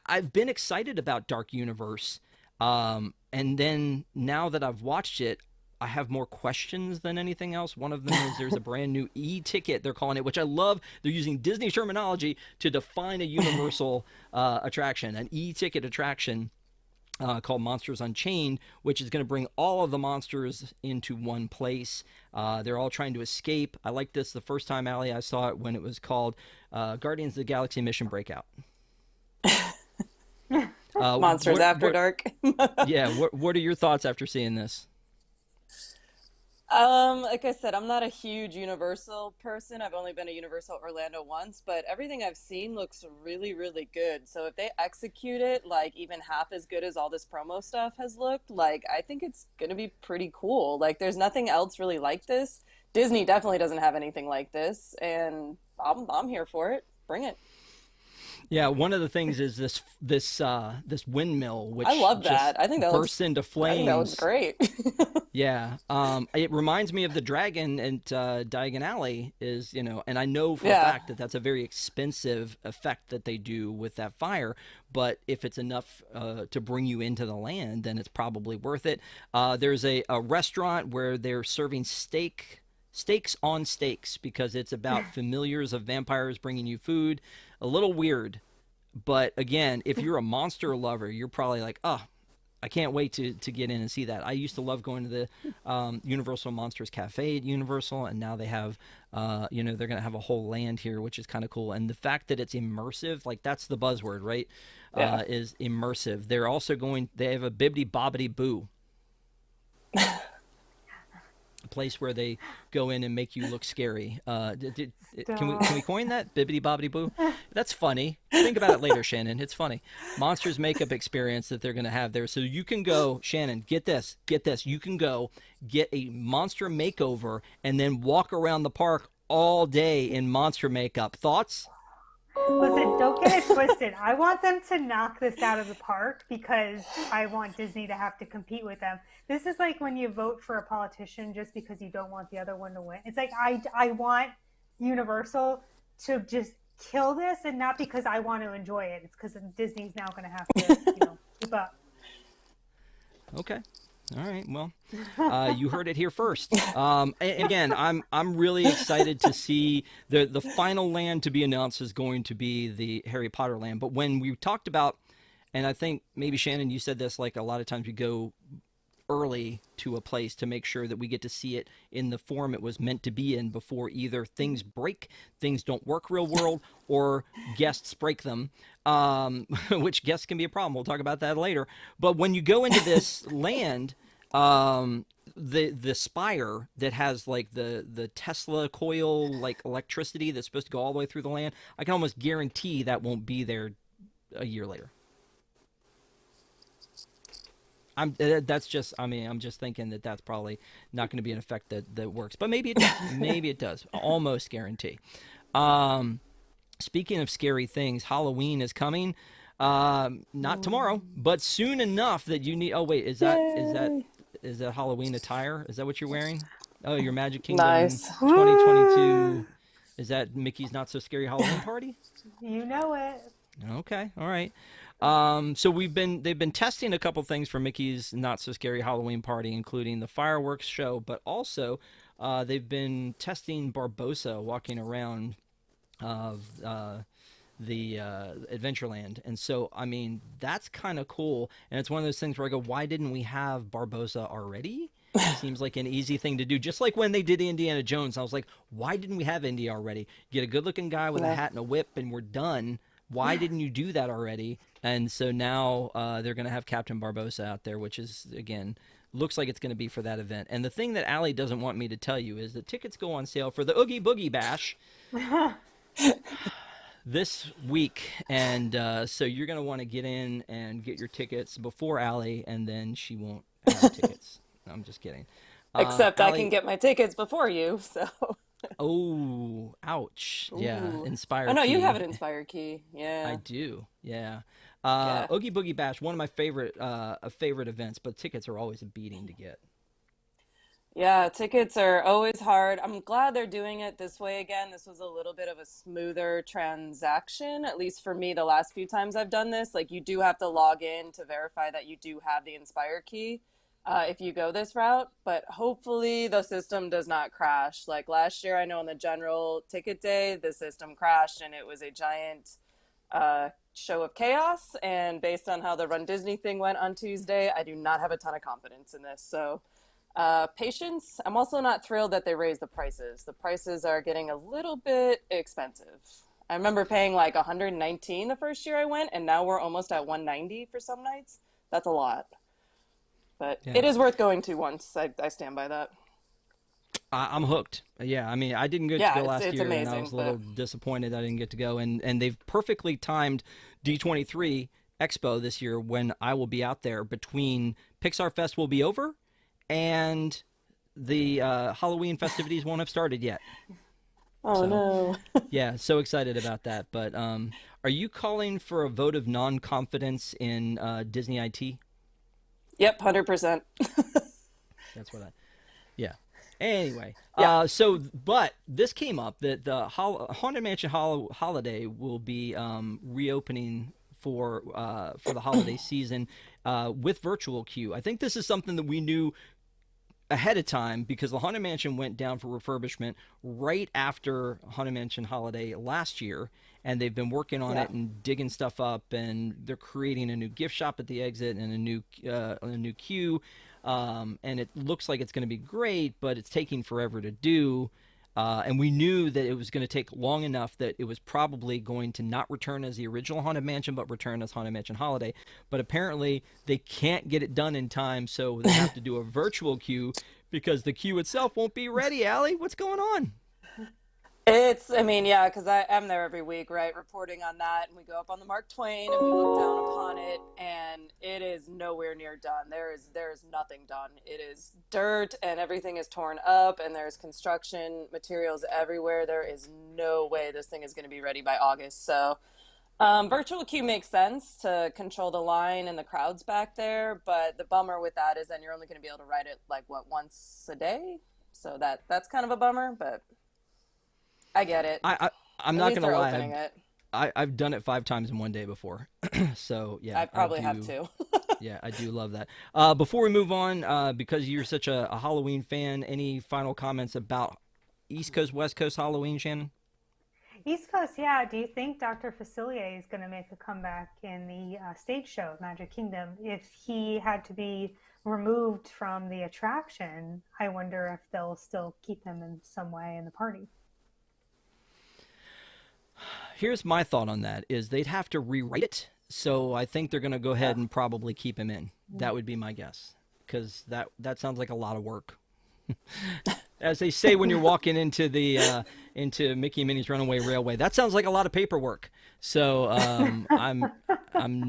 I've been excited about Dark Universe, and then now that I've watched it, I have more questions than anything else. One of them is there's a brand new e-ticket, they're calling it, which I love. They're using Disney terminology to define a Universal attraction, an e-ticket attraction called Monsters Unchained, which is going to bring all of the monsters into one place. They're all trying to escape. I like this the first time, Allie, I saw it when it was called Guardians of the Galaxy Mission Breakout. Monsters After Dark. Yeah, what are your thoughts after seeing this? Like I said, I'm not a huge Universal person. I've only been to Universal Orlando once, but everything I've seen looks really, really good. So if they execute it like even half as good as all this promo stuff has looked, like I think it's gonna be pretty cool. Like there's nothing else really like this. Disney definitely doesn't have anything like this, and I'm here for it. Bring it. Yeah, one of the things is this windmill, which I love that. I think that bursts into flames. I think that looks great. Yeah, it reminds me of the dragon and Diagon Alley is, and I know for a fact that that's a very expensive effect that they do with that fire. But if it's enough to bring you into the land, then it's probably worth it. There's a restaurant where they're serving steaks on steaks, because it's about familiars of vampires bringing you food. A little weird, but again, if you're a monster lover, you're probably like, oh, I can't wait to get in and see that. I used to love going to the Universal Monsters Cafe at Universal, and now they have, they're going to have a whole land here, which is kind of cool. And the fact that it's immersive, like that's the buzzword, right? Yeah. Is immersive. They're also they have a Bibbidi Bobbidi Boo. A place where they go in and make you look scary. Can we coin that? Bibbidi Bobbidi Boo? That's funny. Think about it later, Shannon. It's funny. Monsters makeup experience that they're going to have there. So you can go, Shannon, get this. You can go get a monster makeover and then walk around the park all day in monster makeup. Thoughts? Listen, don't get it twisted. I want them to knock this out of the park because I want Disney to have to compete with them. This is like when you vote for a politician just because you don't want the other one to win. It's like I want Universal to just kill this, and not because I want to enjoy it. It's because Disney's now going to have to, keep up. Okay. All right. Well, you heard it here first. Again, I'm really excited to see the final land to be announced is going to be the Harry Potter land. But when we talked about, and I think maybe Shannon, you said this, like a lot of times we go early to a place to make sure that we get to see it in the form it was meant to be in before either things break, things don't work real world, or guests break them, which guests can be a problem. We'll talk about that later. But when you go into this land, the spire that has like the Tesla coil like electricity that's supposed to go all the way through the land, I can almost guarantee that won't be there a year later. I'm just thinking that that's probably not going to be an effect that works, but maybe it does. Maybe it does. Almost guarantee. Speaking of scary things, Halloween is coming. Not tomorrow, but soon enough that you need. Oh wait, is that Halloween attire? Is that what you're wearing? Oh, your Magic Kingdom Nice. 2022. Is that Mickey's Not So Scary Halloween Party? You know it. Okay, all right. So they've been testing a couple things for Mickey's Not So Scary Halloween Party, including the fireworks show, but also they've been testing Barbossa walking around the Adventureland. And so, I mean, that's kind of cool. And it's one of those things where I go, why didn't we have Barbossa already? It seems like an easy thing to do. Just like when they did Indiana Jones, I was like, why didn't we have Indy already? Get a good-looking guy with a hat and a whip, and we're done. Why didn't you do that already? And so now they're going to have Captain Barbossa out there, which is, again, looks like it's going to be for that event. And the thing that Allie doesn't want me to tell you is that tickets go on sale for the Oogie Boogie Bash this week. And so you're going to want to get in and get your tickets before Allie, and then she won't have tickets. No, I'm just kidding. Except Allie, I can get my tickets before you, so. Oh, ouch. Yeah, Ooh. Inspire Oh, no, Key. you have an Inspire Key. Yeah. I do, yeah. Yeah. Oogie Boogie Bash, one of my favorite events, but tickets are always a beating to get. Yeah, tickets are always hard. I'm glad they're doing it this way again. This was a little bit of a smoother transaction, at least for me, the last few times I've done this. Like, you do have to log in to verify that you do have the Inspire Key if you go this route, but hopefully the system does not crash. Like last year, I know on the general ticket day, the system crashed and it was a giant show of chaos. And based on how the Run Disney thing went on Tuesday, I do not have a ton of confidence in this. So patience. I'm also not thrilled that they raised the prices. The prices are getting a little bit expensive. I remember paying like $119 the first year I went, and now we're almost at $190 for some nights. That's a lot. But Yeah. it is worth going to once. I stand by that. I'm hooked. Yeah, I mean, I didn't get Yeah, to go last it's year, and I amazing, was a little disappointed I didn't get to go. And they've perfectly timed D23 Expo this year when I will be out there between Pixar Fest will be over and the Halloween festivities won't have started yet. Oh, So, no. yeah, so excited about that. But are you calling for a vote of non-confidence in Disney IT? Yep, 100%. That's what yeah. Anyway, Yeah. but this came up that the Haunted Mansion Holiday will be reopening for the holiday season with virtual queue. I think this is something that we knew ahead of time because the Haunted Mansion went down for refurbishment right after Haunted Mansion Holiday last year, and they've been working on Yeah. it and digging stuff up, and they're creating a new gift shop at the exit and a new queue, and it looks like it's going to be great, but it's taking forever to do. And we knew that it was going to take long enough that it was probably going to not return as the original Haunted Mansion, but return as Haunted Mansion Holiday. But apparently they can't get it done in time, so they have to do a virtual queue because the queue itself won't be ready. Allie, what's going on? I mean, yeah, because I'm there every week, right, reporting on that, and we go up on the Mark Twain and we look down upon it, and it is nowhere near done. There is nothing done. It is dirt, and everything is torn up, and there's construction materials everywhere. There is no way this thing is going to be ready by August. So, virtual queue makes sense to control the line and the crowds back there, but the bummer with that is then you're only going to be able to ride it like what, once a day. So that's kind of a bummer, but I get it. I'm At not least gonna they're lie. opening it. I've done it 5 times in one day before, so yeah, I probably have too. Yeah, I do love that. Before we move on, because you're such a Halloween fan, any final comments about East Coast, West Coast Halloween, Shannon? East Coast, yeah. Do you think Dr. Facilier is going to make a comeback in the stage show, Magic Kingdom? If he had to be removed from the attraction, I wonder if they'll still keep him in some way in the party. Here's my thought on that: is they'd have to rewrite it. So I think they're going to go ahead and probably keep him in. That would be my guess, because that sounds like a lot of work. As they say when you're walking into the into Mickey and Minnie's Runaway Railway, that sounds like a lot of paperwork. So I'm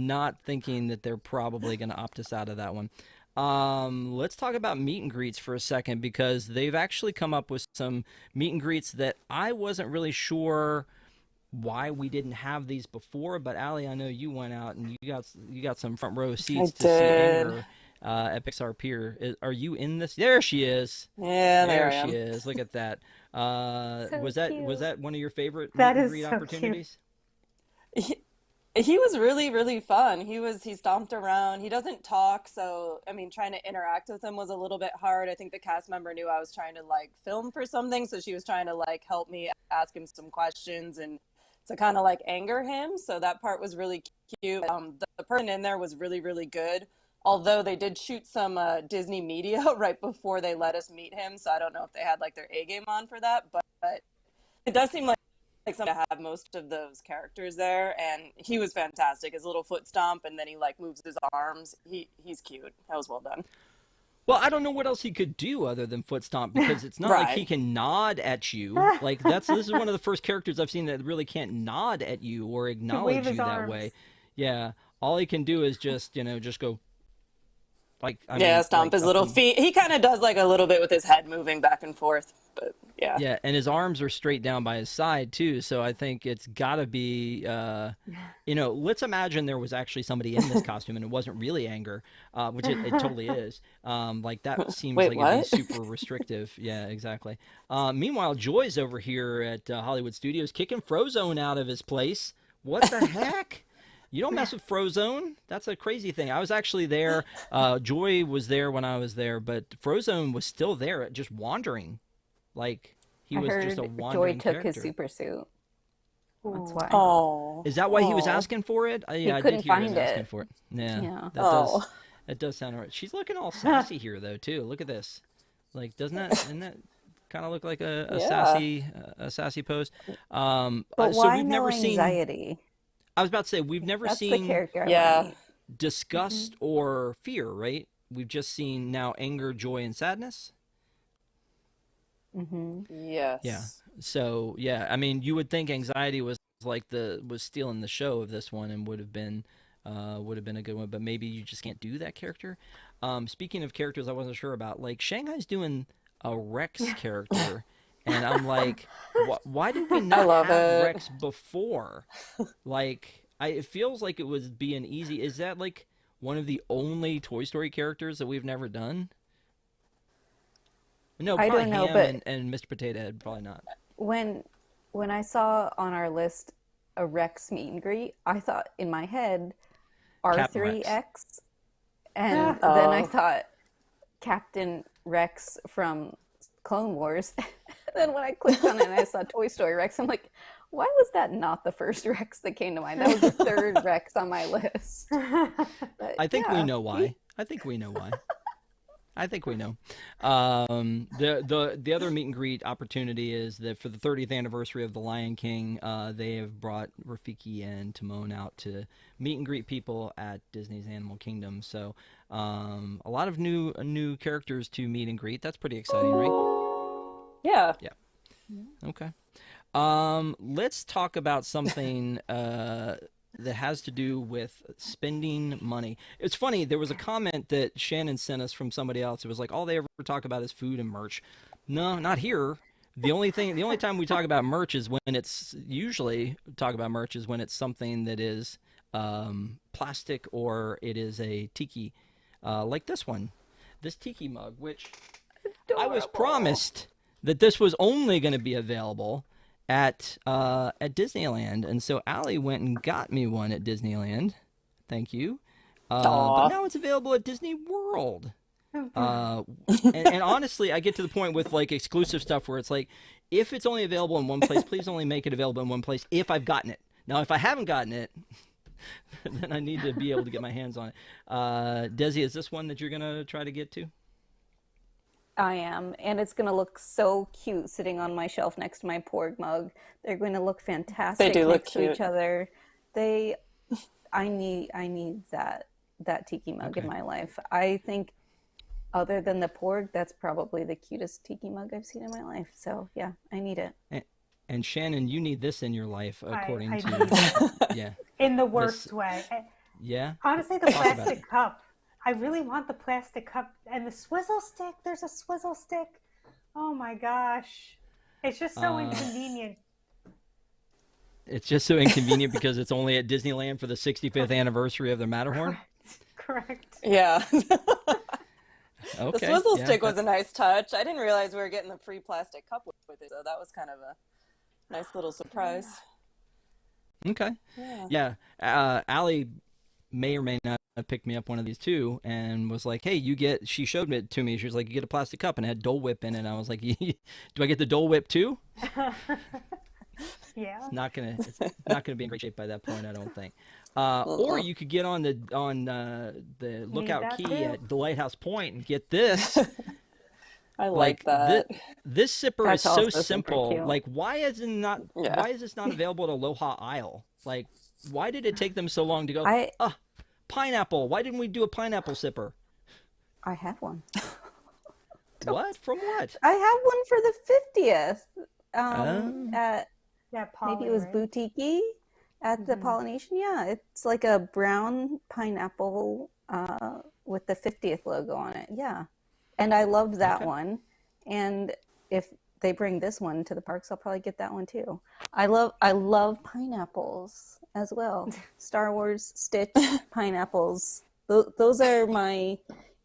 not thinking that they're probably going to opt us out of that one. Let's talk about meet and greets for a second, because they've actually come up with some meet and greets that I wasn't really sure why we didn't have these before. But Allie, I know you went out and you got some front row seats to see Amber at Pixar Pier. Are you in this? There she is. Yeah, there I am. She is. Look at that. So was that one of your favorite That meet and is greet so opportunities? He was really, really fun. He stomped around. He doesn't talk, so I mean, trying to interact with him was a little bit hard. I think the cast member knew I was trying to like film for something, so she was trying to like help me ask him some questions and to kind of like anger him. So that part was really cute. The person in there was really, really good. Although they did shoot some Disney media right before they let us meet him, so I don't know if they had like their A game on for that, but it does seem like something to have most of those characters there, and he was fantastic. His little foot stomp, and then he like moves his arms. He's cute. That was well done. Well, I don't know what else he could do other than foot stomp, because it's not like he can nod at you. Like this is one of the first characters I've seen that really can't nod at you or acknowledge you that way. Yeah, all he can do is just go like stomp his little feet. He kind of does like a little bit with his head moving back and forth, but yeah. Yeah, and his arms are straight down by his side too, so I think it's got to be let's imagine there was actually somebody in this costume and it wasn't really anger, which it totally is. Like that seems Wait, like it'd what? be super restrictive. Yeah, exactly. Meanwhile, Joy's over here at Hollywood Studios kicking Frozone out of his place. What the heck? You don't mess with Frozone. That's a crazy thing. I was actually there. Joy was there when I was there, but Frozone was still there, just wandering. Like he was just a wandering Joy took character. his super suit. That's why. Oh, Is that why he was asking for it? Yeah, I couldn't did hear him find asking it. for it. Yeah, Yeah. that does sound right. She's looking all sassy here though too. Look at this. Like, doesn't that kind of look like a sassy pose? But so why we've no never anxiety? seen. I was about to say we've never That's the seen character. yeah. disgust or fear, right? We've just seen now anger, joy, and sadness. Yes. Yeah. So yeah, I mean, you would think anxiety was stealing the show of this one and would have been a good one, but maybe you just can't do that character. Speaking of characters, I wasn't sure about. Like Shanghai's doing a Rex character, and I'm like, why did we not have Rex before? Like, it feels like it was being easy. Is that like one of the only Toy Story characters that we've never done? No, I probably don't know, Ham but and Mr. Potato Head, probably not. when I saw on our list a Rex meet and greet, I thought in my head Captain Rex. R3X, and then I thought Captain Rex from Clone Wars. Then when I clicked on it and I saw Toy Story Rex, I'm like, why was that not the first Rex that came to mind? That was the third Rex on my list. But, I think we know why. I think we know why. I think we know. The other meet and greet opportunity is that for the 30th anniversary of The Lion King, they have brought Rafiki and Timon out to meet and greet people at Disney's Animal Kingdom. So a lot of new characters to meet and greet. That's pretty exciting, right? Yeah. Yeah. Okay. Let's talk about something that has to do with spending money. It's funny, there was a comment that Shannon sent us from somebody else. It was like, all they ever talk about is food and merch. No, not here. The only time we talk about merch is when it's something that is plastic, or it is a tiki, like this one, this tiki mug, which I was promised that this was only going to be available at Disneyland, and so Allie went and got me one at Disneyland. Thank you. But now it's available at Disney World. And honestly, I get to the point with like exclusive stuff where it's like, if it's only available in one place, please only make it available in one place if I've gotten it. Now, if I haven't gotten it, then I need to be able to get my hands on it. Desi, is this one that you're going to try to get to? I am, and it's going to look so cute sitting on my shelf next to my Porg mug. They're going to look fantastic They do look next cute to each other. I need that tiki mug in my life. I think, other than the Porg, that's probably the cutest tiki mug I've seen in my life. So yeah, I need it. And Shannon, you need this in your life, according to need it. yeah. In the worst way. Yeah. Honestly, the plastic cup. I really want the plastic cup and the swizzle stick. There's a swizzle stick. Oh my gosh. It's just so inconvenient. It's just so inconvenient because it's only at Disneyland for the 65th anniversary of the Matterhorn? Correct. Yeah. Okay. The swizzle stick was a nice touch. I didn't realize we were getting the free plastic cup with it, so that was kind of a nice little surprise. Okay. Yeah. Allie may or may not have picked me up one of these too, and was like, hey, she showed it to me. She was like, you get a plastic cup, and it had Dole Whip in it. And I was like, do I get the Dole Whip too? Yeah. It's not gonna be in great shape by that point, I don't think. Or you could get on the Lookout Key at the Lighthouse Point and get this. I like that. This sipper That's is so also super simple. cute. Like, why is this not available at Aloha Isle? Like, why did it take them so long to go? Pineapple. Why didn't we do a pineapple sipper? I have one. What? From what? I have one for the 50th. At maybe it was right? Boutique at the Polynesian. Yeah, it's like a brown pineapple with the 50th logo on it. Yeah, and I loved that one. And if they bring this one to the parks, I'll probably get that one too. I love pineapples as well. Star Wars, Stitch, pineapples. Those are my.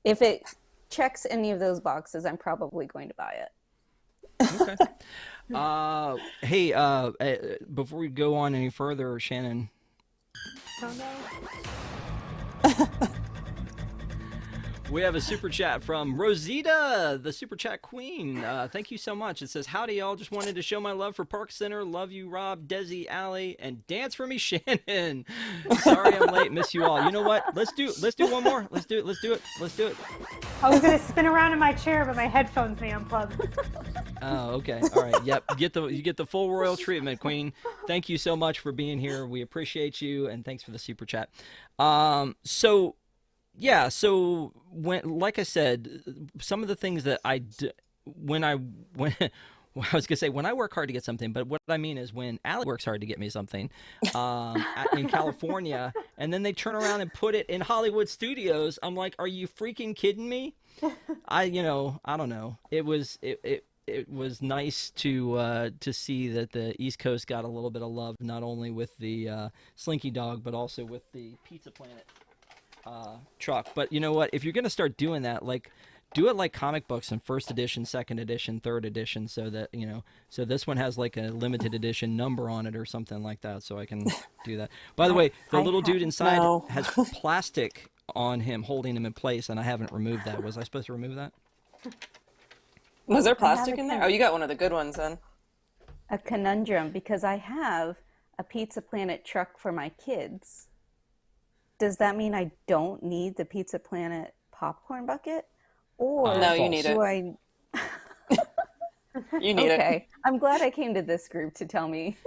If it checks any of those boxes, I'm probably going to buy it. Okay. Hey, before we go on any further, Shannon. Oh, no. We have a super chat from Rosita, the super chat queen. Thank you so much. It says, howdy, y'all. Just wanted to show my love for ParksCenter. Love you, Rob, Desi, Allie, and dance for me, Shannon. Sorry I'm late. Miss you all. You know what? Let's do one more. Let's do it. I was going to spin around in my chair, but my headphones may unplug. Oh, okay. All right. Yep. You get the full royal treatment, Queen. Thank you so much for being here. We appreciate you, and thanks for the super chat. So when, like I said, some of the things that when I was gonna say when I work hard to get something, but what I mean is when Allie works hard to get me something in California, and then they turn around and put it in Hollywood Studios. I'm like, are you freaking kidding me? I don't know. It was nice to see that the East Coast got a little bit of love, not only with the Slinky Dog, but also with the Pizza Planet truck. But you know what? If you're gonna start doing that, like, do it like comic books in first edition, second edition, third edition, so that so this one has like a limited edition number on it or something like that, so I can do that. By the way, the little dude inside has plastic on him holding him in place, and I haven't removed that. Was I supposed to remove that? Was there plastic in there? Oh, you got one of the good ones then. A conundrum, because I have a Pizza Planet truck for my kids. Does that mean I don't need the Pizza Planet popcorn bucket? Or no, you need it. You need it. Okay. I'm glad I came to this group to tell me.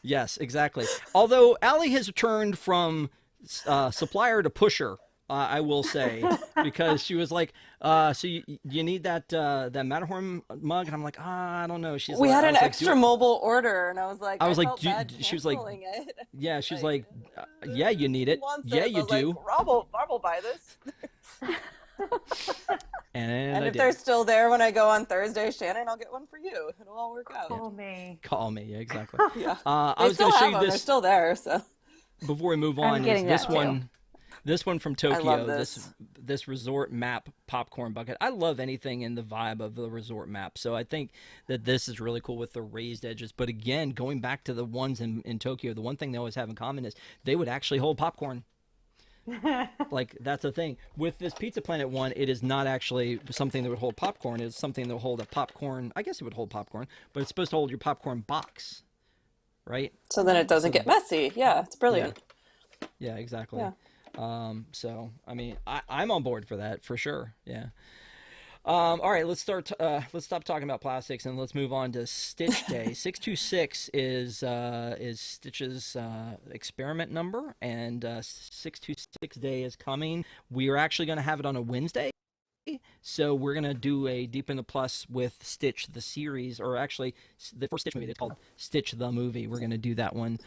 Yes, exactly. Although Allie has turned from supplier to pusher I will say, because she was like, so you need that Matterhorn mug, and I'm like, I don't know. We had I an was like, extra mobile order, and I was like, I felt do, bad she was like, canceling it. yeah, she's like, yeah, you need Who it. wants Yeah, this? I you was like, do. Rob will buy this. And And I if did. they're still there when I go on Thursday, Shannon, I'll get one for you. It'll all work out. Call me. Call me, yeah, exactly. Yeah. I They was going still to show have you them. They're this still there, so. before we move I'm on. Is getting this that too. one? This one from Tokyo. I love this. This resort map popcorn bucket. I love anything in the vibe of the resort map. So I think that this is really cool with the raised edges. But again, going back to the ones in Tokyo, the one thing they always have in common is they would actually hold popcorn. Like, that's the thing. With this Pizza Planet one, it is not actually something that would hold popcorn. It's something that would hold a popcorn. I guess it would hold popcorn, but it's supposed to hold your popcorn box, right? So then it doesn't get messy. Yeah, it's brilliant. Yeah, exactly. Yeah. So, I mean, I'm on board for that, for sure. Yeah. All right, let's stop talking about plastics and let's move on to Stitch Day. 626 is Stitch's experiment number, and 626 Day is coming. We are actually going to have it on a Wednesday. So we're going to do a Deep in the Plus with Stitch the series, or actually the first Stitch movie. It's called Stitch the Movie. We're going to do that one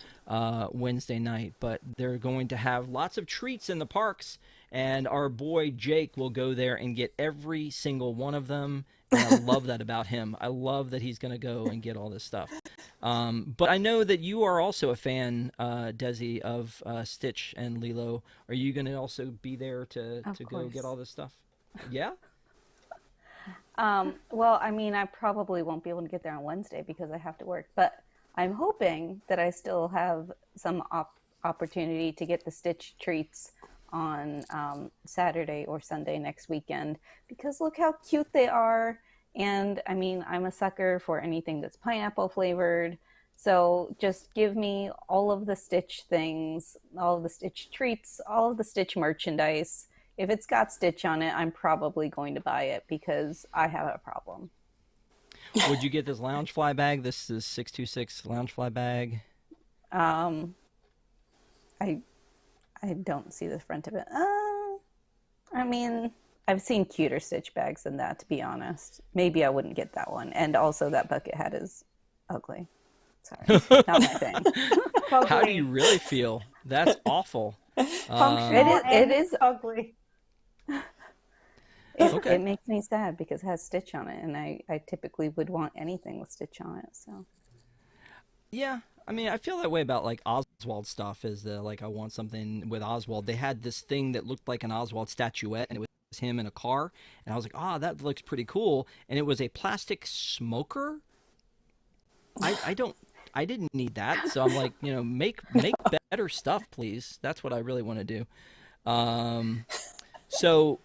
Wednesday night. But they're going to have lots of treats in the parks, and our boy Jake will go there and get every single one of them. And I love that about him. I love that he's going to go and get all this stuff. But I know that you are also a fan, Desi, of Stitch and Lilo. Are you going to also be there to go get all this stuff? Yeah? Well, I mean, I probably won't be able to get there on Wednesday because I have to work, but I'm hoping that I still have some opportunity to get the Stitch treats on Saturday or Sunday next weekend, because look how cute they are. And I mean, I'm a sucker for anything that's pineapple flavored. So just give me all of the Stitch things, all of the Stitch treats, all of the Stitch merchandise. If it's got Stitch on it, I'm probably going to buy it because I have a problem. Would you get this Loungefly bag? This is 626 Loungefly bag. I don't see the front of it. I mean, I've seen cuter Stitch bags than that, to be honest. Maybe I wouldn't get that one. And also that bucket hat is ugly. Sorry, not my thing. How do you really feel? That's awful. It is ugly. Okay. It makes me sad because it has Stitch on it, and I typically would want anything with Stitch on it. So Yeah, I mean, I feel that way about like Oswald stuff. Is like I want something with Oswald. They had this thing that looked like an Oswald statuette, and it was him in a car, and I was like, that looks pretty cool. And it was a plastic smoker. I didn't need that, so I'm like, make better stuff, please. That's what I really want to do. So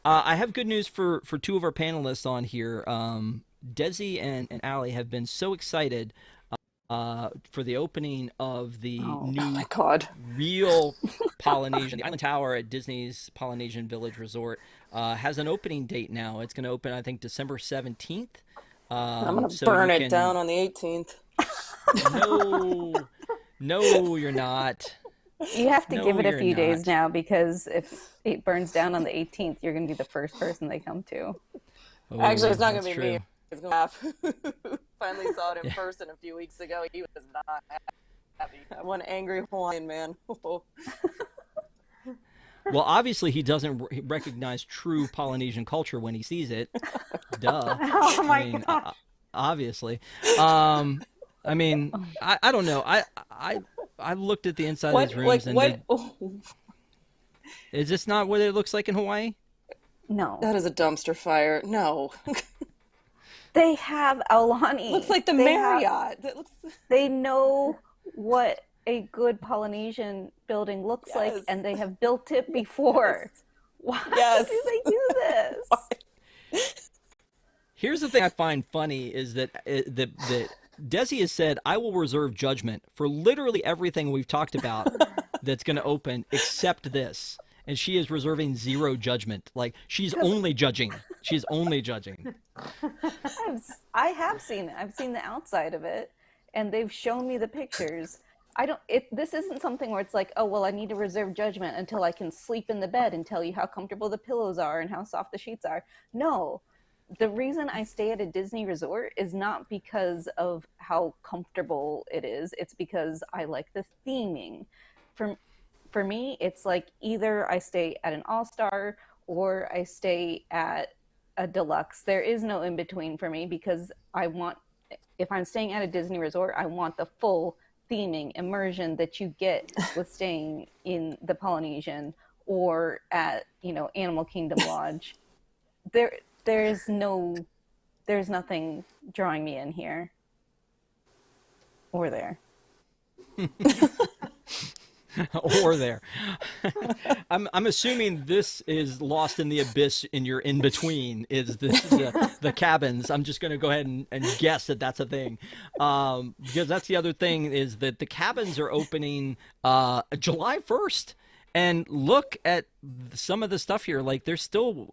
I have good news for two of our panelists on here. Desi and Allie have been so excited for the opening of the new real Polynesian, the Island Tower at Disney's Polynesian Village Resort. Has an opening date now. It's going to open, I think, December 17th. I'm going to burn it down on the 18th. No, you're not. you have to give it a few days not. now, because if it burns down on the 18th, you're going to be the first person they come to. Actually, it's not going to be true. me. It's going to laugh. Finally saw it in person a few weeks ago. He was not happy. One angry Hawaiian man. Well, obviously he doesn't recognize true Polynesian culture when he sees it. Duh. Oh my God. Obviously. I mean, I don't know. I looked at the inside of these rooms is this not what it looks like in Hawaii? No. That is a dumpster fire. No. They have Aulani. Looks like the Marriott. They know what a good Polynesian building looks like, and they have built it before. Yes. Why Yes. do they do this? Here's the thing I find funny is that Desi has said, I will reserve judgment for literally everything we've talked about that's going to open except this. And she is reserving zero judgment. Like, she's only judging. She's only judging. I have seen it. I've seen the outside of it, and they've shown me the pictures. I don't. This isn't something where it's like, oh well, I need to reserve judgment until I can sleep in the bed and tell you how comfortable the pillows are and how soft the sheets are. No, the reason I stay at a Disney resort is not because of how comfortable it is. It's because I like the theming. For for me, it's like either I stay at an all-star or I stay at a deluxe. There is no in between for me because I want, if I'm staying at a Disney resort, I want the full theming immersion that you get with staying in the Polynesian or at, Animal Kingdom Lodge. There there's no there's nothing drawing me in here or there. Or there. I'm assuming this is lost in the abyss in your in between is the cabins. I'm just going to go ahead and guess that that's a thing, because that's the other thing is that the cabins are opening July 1st. And look at some of the stuff here. Like they're still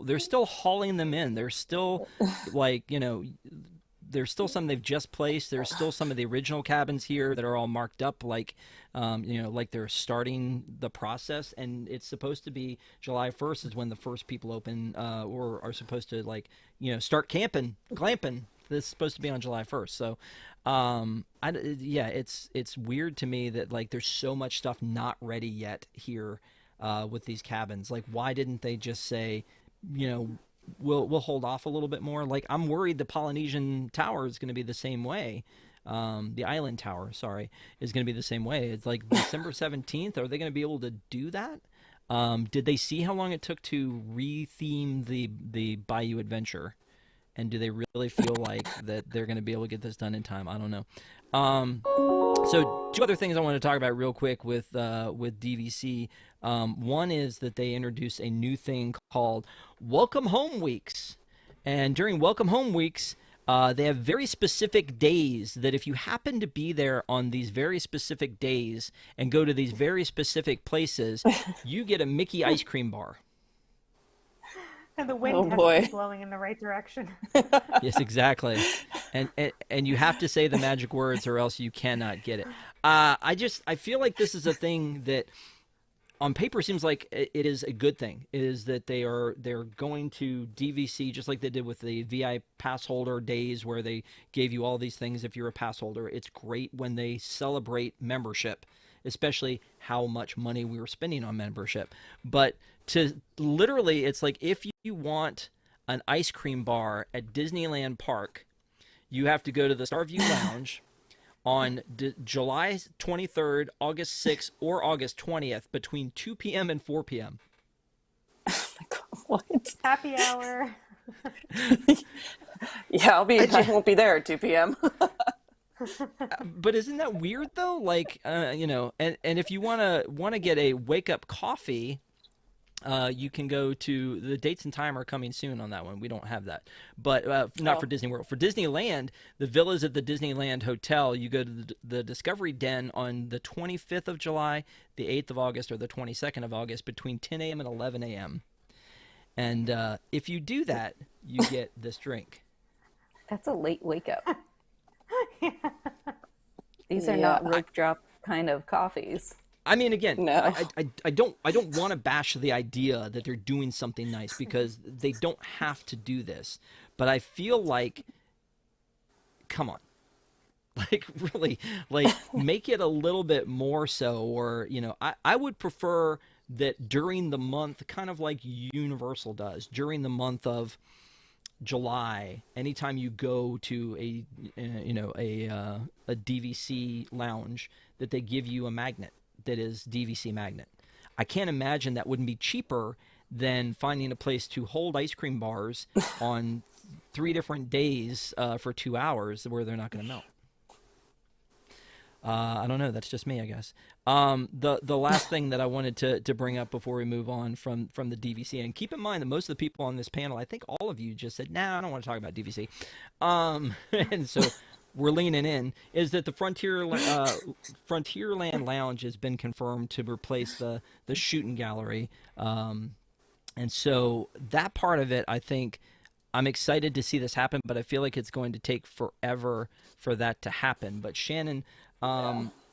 hauling them in. They're still like, there's still some they've just placed. There's still some of the original cabins here that are all marked up like, like they're starting the process. And it's supposed to be July 1st is when the first people open or are supposed to start camping, glamping. This is supposed to be on July 1st. So, it's weird to me that like there's so much stuff not ready yet here with these cabins. Like, why didn't they just say, we'll hold off a little bit more? Like, I'm worried the Polynesian Tower is going to be the same way. The Island Tower, sorry, is going to be the same way. It's like December 17th. Are they going to be able to do that? Did they see how long it took to re-theme the Bayou Adventure? And do they really feel like that they're going to be able to get this done in time? I don't know. So two other things I want to talk about real quick with DVC. One is that they introduced a new thing called Welcome Home Weeks. And during Welcome Home Weeks, they have very specific days that if you happen to be there on these very specific days and go to these very specific places, you get a Mickey ice cream bar. And the wind has to be blowing in the right direction. Yes, exactly. And you have to say the magic words or else you cannot get it. I feel like this is a thing that on paper seems like it is a good thing. It is that they're going to DVC just like they did with the VI pass holder days where they gave you all these things if you're a pass holder. It's great when they celebrate membership, especially how much money we were spending on membership. But to literally, it's like if you want an ice cream bar at Disneyland Park, you have to go to the Starview Lounge on July 23rd, August 6th, or August 20th between 2 p.m. and 4 p.m. Oh my God, what? Happy hour. Yeah, I won't be there at 2 p.m. But isn't that weird though? Like, and if you wanna get a wake up coffee, you can go to the dates and time are coming soon on that one. We don't have that, but not for Disney World. For Disneyland, the villas at the Disneyland Hotel, you go to the Discovery Den on the 25th of July, the 8th of August, or the 22nd of August between 10 a.m. and 11 a.m. And if you do that, you get this drink. That's a late wake up. These are not rope drop kind of coffees. I mean, again, no. I don't want to bash the idea that they're doing something nice because they don't have to do this. But I feel like, come on, like really, like make it a little bit more so. Or I would prefer that during the month, kind of like Universal does, during the month of July, anytime you go to a DVC lounge, that they give you a magnet that is DVC magnet. I can't imagine that wouldn't be cheaper than finding a place to hold ice cream bars on 3 different days for 2 hours where they're not going to melt. I don't know. That's just me, I guess. The last thing that I wanted to bring up before we move on from the DVC, and keep in mind that most of the people on this panel, I think all of you just said, nah, I don't want to talk about DVC. And so we're leaning in, is that the Frontierland Lounge has been confirmed to replace the shooting gallery. And so that part of it, I think, I'm excited to see this happen, but I feel like it's going to take forever for that to happen. But Shannon,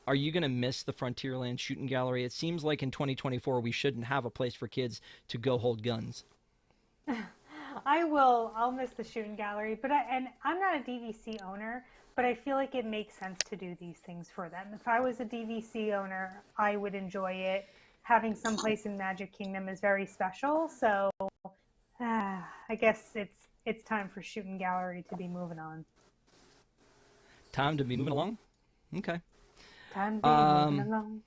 are you going to miss the Frontierland Shooting Gallery? It seems like in 2024 we shouldn't have a place for kids to go hold guns. I will. I'll miss the shooting gallery, but I'm not a DVC owner, but I feel like it makes sense to do these things for them. If I was a DVC owner, I would enjoy it. Having some place in Magic Kingdom is very special, so I guess it's time for shooting gallery to be moving on. Time to be moving along? Okay. Time to be moving along.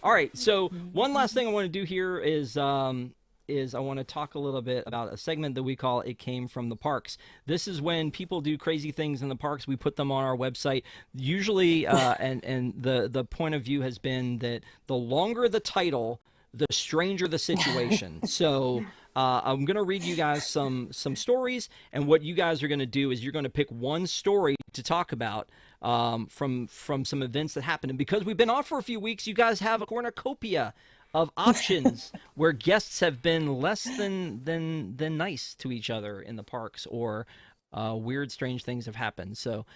All right, so one last thing I want to do here is I want to talk a little bit about a segment that we call It Came from the Parks. This is when people do crazy things in the parks. We put them on our website. Usually, and the point of view has been that the longer the title, the stranger the situation. So I'm going to read you guys some stories, and what you guys are going to do is you're going to pick one story to talk about from some events that happened. And because we've been off for a few weeks, you guys have a cornucopia of options where guests have been less than nice to each other in the parks, or weird, strange things have happened. So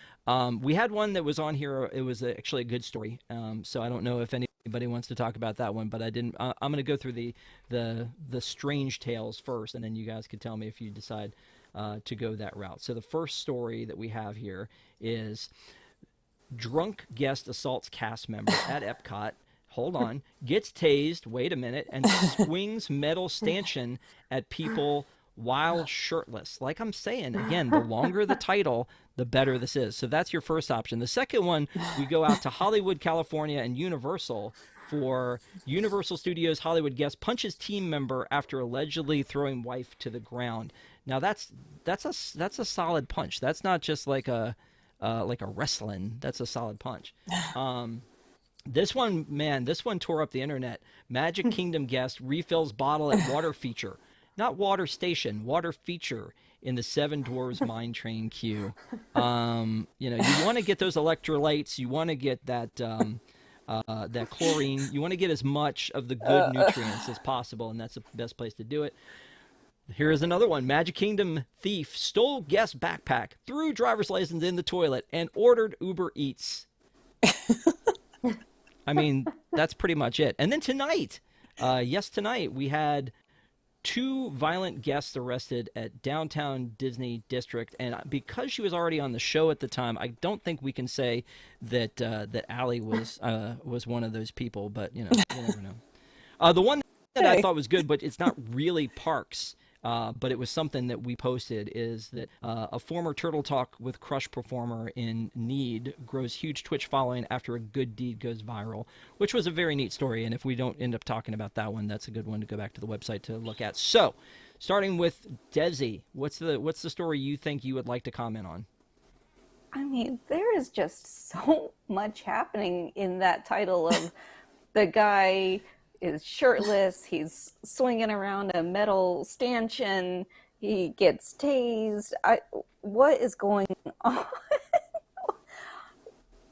we had one that was on here. It was actually a good story. So I don't know if anybody wants to talk about that one, but I didn't. I'm going to go through the strange tales first, and then you guys could tell me if you decide to go that route. So the first story that we have here is drunk guest assaults cast member at Epcot. Hold on, gets tased, wait a minute, and swings metal stanchion at people while shirtless. Like I'm saying, again, the longer the title, the better this is. So that's your first option. The second one, we go out to Hollywood, California, and Universal for Universal Studios Hollywood guest punches team member after allegedly throwing wife to the ground. Now that's a solid punch. That's not just like a wrestling. That's a solid punch. This one tore up the internet. Magic Kingdom guest refills bottle at water feature. Not water station, water feature in the Seven Dwarfs Mine Train queue. You want to get those electrolytes. You want to get that chlorine. You want to get as much of the good nutrients as possible, and that's the best place to do it. Here's another one. Magic Kingdom thief stole guest backpack, threw driver's license in the toilet, and ordered Uber Eats. I mean, that's pretty much it. And then tonight, tonight we had 2 violent guests arrested at downtown Disney District. And because she was already on the show at the time, I don't think we can say that Allie was one of those people. But, you never know. The one that I thought was good, but it's not really parks, but it was something that we posted, is that a former Turtle Talk with Crush performer in need grows huge Twitch following after a good deed goes viral, which was a very neat story. And if we don't end up talking about that one, that's a good one to go back to the website to look at. So, starting with Desi, what's the story you think you would like to comment on? I mean, there is just so much happening in that title of the guy is shirtless, he's swinging around a metal stanchion, he gets tased. What is going on?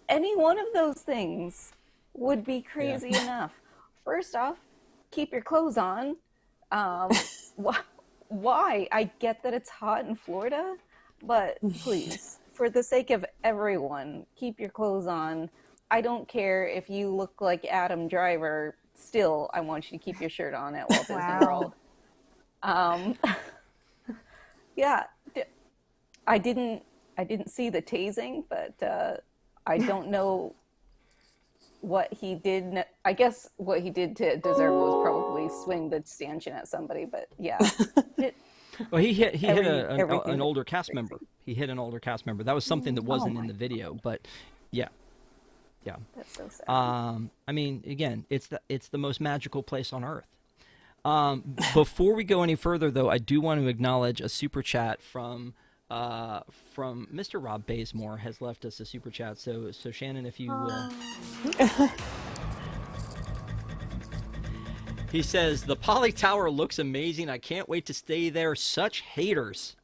Any one of those things would be crazy enough. First off, keep your clothes on. Why? I get that it's hot in Florida, but please, for the sake of everyone, keep your clothes on. I don't care if you look like Adam Driver. Still, I want you to keep your shirt on at Walt Disney World. I didn't see the tasing, but I don't know what he did. I guess what he did to deserve was probably swing the stanchion at somebody. But yeah, well, he hit an older cast member. He hit an older cast member. That was something that wasn't in the video, but yeah. Yeah. That's so sad. I mean, again, it's the most magical place on earth. Before we go any further, though, I do want to acknowledge a super chat from Mr. Rob Bazemore has left us a super chat. So Shannon, if you will. He says, the Poly Tower looks amazing. I can't wait to stay there. Such haters.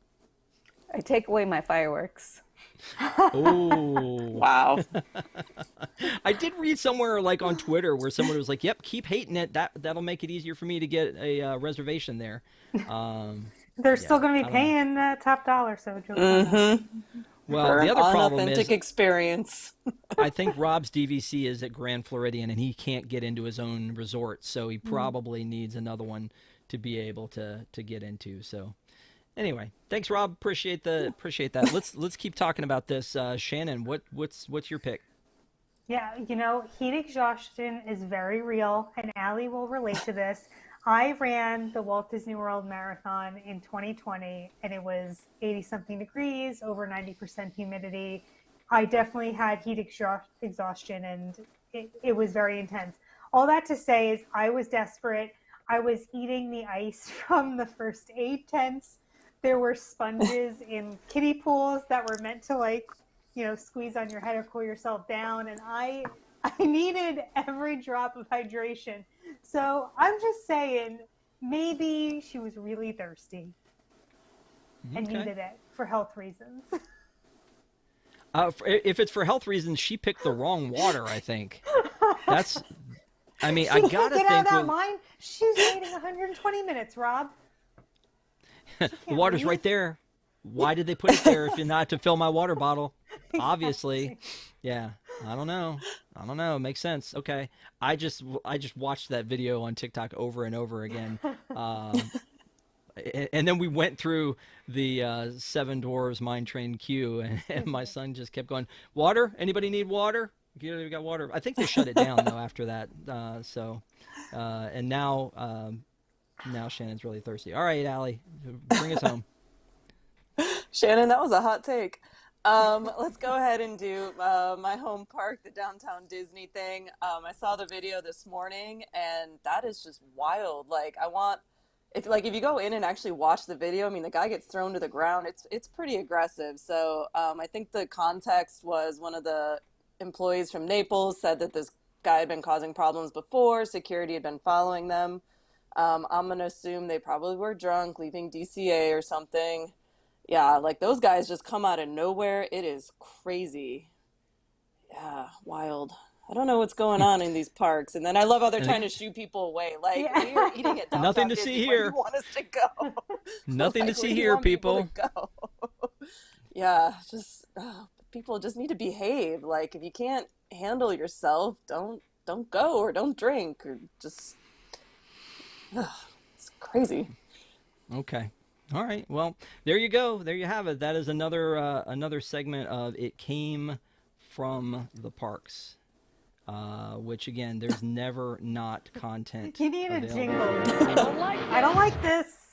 I take away my fireworks. Oh wow. I did read somewhere like on Twitter where someone was like, yep, keep hating it, that'll make it easier for me to get a reservation there. They're still going to be paying top dollar, so Well, For the an other problem unauthentic is experience. I think Rob's DVC is at Grand Floridian, and he can't get into his own resort, so he probably needs another one to be able to get into. So, anyway, thanks, Rob. Appreciate that. Let's keep talking about this. Shannon, what's your pick? Yeah, heat exhaustion is very real, and Allie will relate to this. I ran the Walt Disney World Marathon in 2020, and it was 80 something degrees, over 90% humidity. I definitely had heat exhaustion, and it was very intense. All that to say is I was desperate. I was eating the ice from the first aid tents. There were sponges in kiddie pools that were meant to squeeze on your head or cool yourself down. And I needed every drop of hydration. So I'm just saying, maybe she was really thirsty and needed it for health reasons. If it's for health reasons, she picked the wrong water, I think. I She gotta can't get think out of that line. She's waiting 120 minutes, Rob. the water's right there. Why did they put it there if you're not to fill my water bottle? Exactly. Obviously. Yeah. I don't know. It makes sense. Okay. I just watched that video on TikTok over and over again. And then we went through the Seven Dwarves Mine Train queue, and my son just kept going, water? Anybody need water? We got water. I think they shut it down, though, after that. And now Shannon's really thirsty. All right, Allie, bring us home. Shannon, that was a hot take. Let's go ahead and do my home park, the Downtown Disney thing. I saw the video this morning, and that is just wild. If you go in and actually watch the video, I mean, the guy gets thrown to the ground. It's pretty aggressive. So I think the context was one of the employees from Naples said that this guy had been causing problems before. Security had been following them. I'm going to assume they probably were drunk, leaving DCA or something. Yeah, those guys just come out of nowhere. It is crazy. Yeah, wild. I don't know what's going on in these parks. And then I love how they're trying to shoo people away. We are eating at downtown Nothing to Disney. see Where here. do you want us to go? Nothing to see where do you here, want people. to go? Yeah, just people just need to behave. If you can't handle yourself, don't go or don't drink or just. It's crazy. Okay. All right. Well, there you go. There you have it. That is another segment of It Came from the Parks. Which again, there's never not content. You need a available. jingle. I don't like this.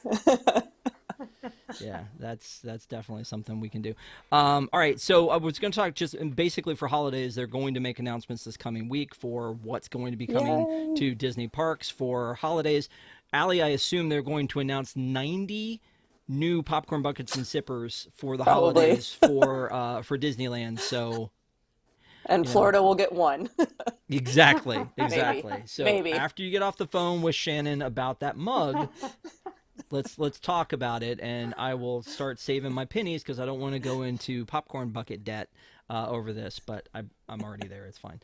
Yeah, that's definitely something we can do. All right, so I was going to talk just basically for holidays. They're going to make announcements this coming week for what's going to be coming to Disney parks for holidays. Allie, I assume they're going to announce 90 new popcorn buckets and sippers for the holidays for Disneyland. So. And Florida will get one. Exactly. Maybe. So Maybe. After you get off the phone with Shannon about that mug, let's talk about it, and I will start saving my pennies because I don't want to go into popcorn bucket debt over this. But I'm already there. It's fine.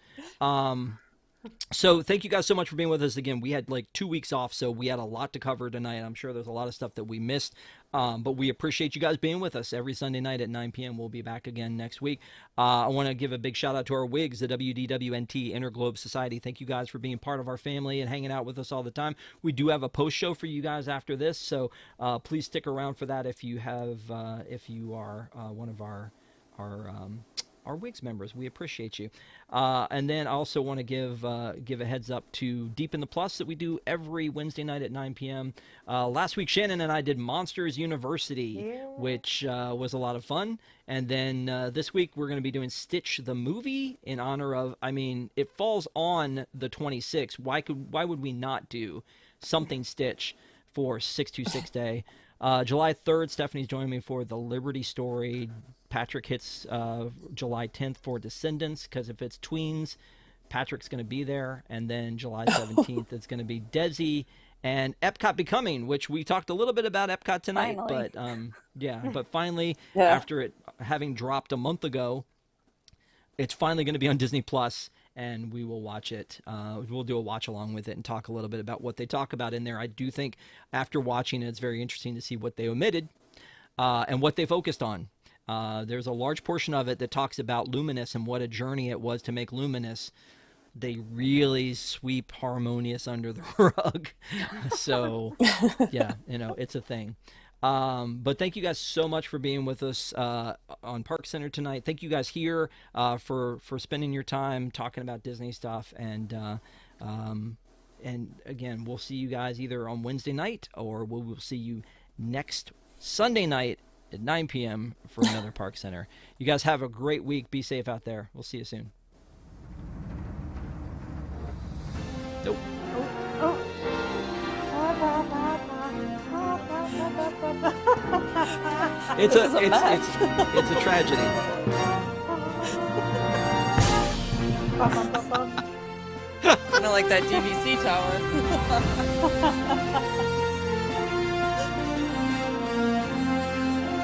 So thank you guys so much for being with us again. We had 2 weeks off, so we had a lot to cover tonight. I'm sure there's a lot of stuff that we missed, but we appreciate you guys being with us every Sunday night at 9 p.m. We'll be back again next week. I want to give a big shout out to our WIGs, the WDWNT Interglobe Society. Thank you guys for being part of our family and hanging out with us all the time. We do have a post show for you guys after this, so please stick around for that if you are one of our WIGS members. We appreciate you. And then I also want to give a heads up to Deep in the Plus that we do every Wednesday night at 9 p.m. Last week, Shannon and I did Monsters University, which was a lot of fun. And then this week, we're going to be doing Stitch the Movie in honor of, it falls on the 26th. Why would we not do something Stitch for 626 Day? July 3rd, Stephanie's joining me for The Liberty Story. Patrick hits July 10th for Descendants, because if it's tweens, Patrick's going to be there. And then July 17th, it's going to be Desi and Epcot Becoming, which we talked a little bit about Epcot tonight. Finally. But finally, after it having dropped a month ago, it's finally going to be on Disney Plus, and we will watch it. We'll do a watch along with it and talk a little bit about what they talk about in there. I do think after watching it, it's very interesting to see what they omitted and what they focused on. There's a large portion of it that talks about Luminous and what a journey it was to make Luminous. They really sweep Harmonious under the rug. So, yeah, it's a thing. But thank you guys so much for being with us on ParksCenter tonight. Thank you guys here for spending your time talking about Disney stuff. And again, we'll see you guys either on Wednesday night or we will see you next Sunday night at 9 p.m. for another ParksCenter. You guys have a great week. Be safe out there. We'll see you soon. Nope. It's a tragedy. Kind of like that DVC tower.